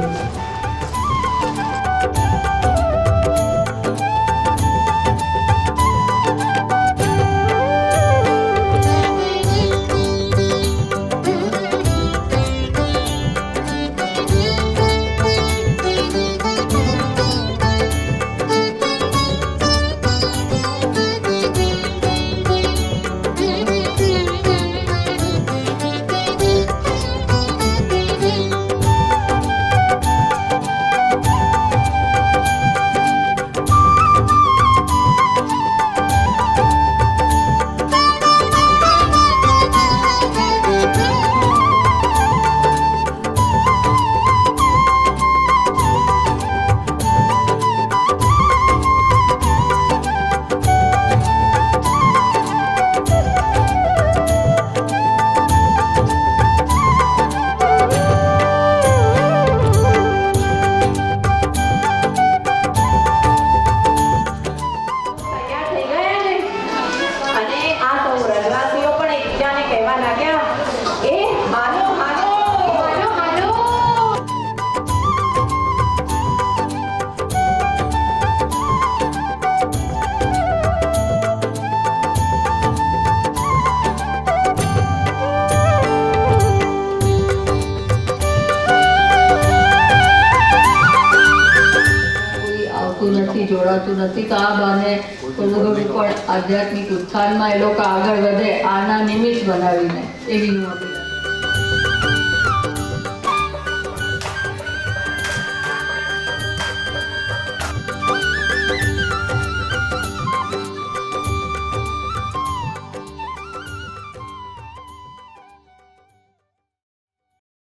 જોડાતું નથી તો આ બાને થોડું ઘણું પણ આધ્યાત્મિક ઉત્થાનમાં એ લોકો આગળ વધે આના નિમિત્ત બનાવીને એવી હું અપીલ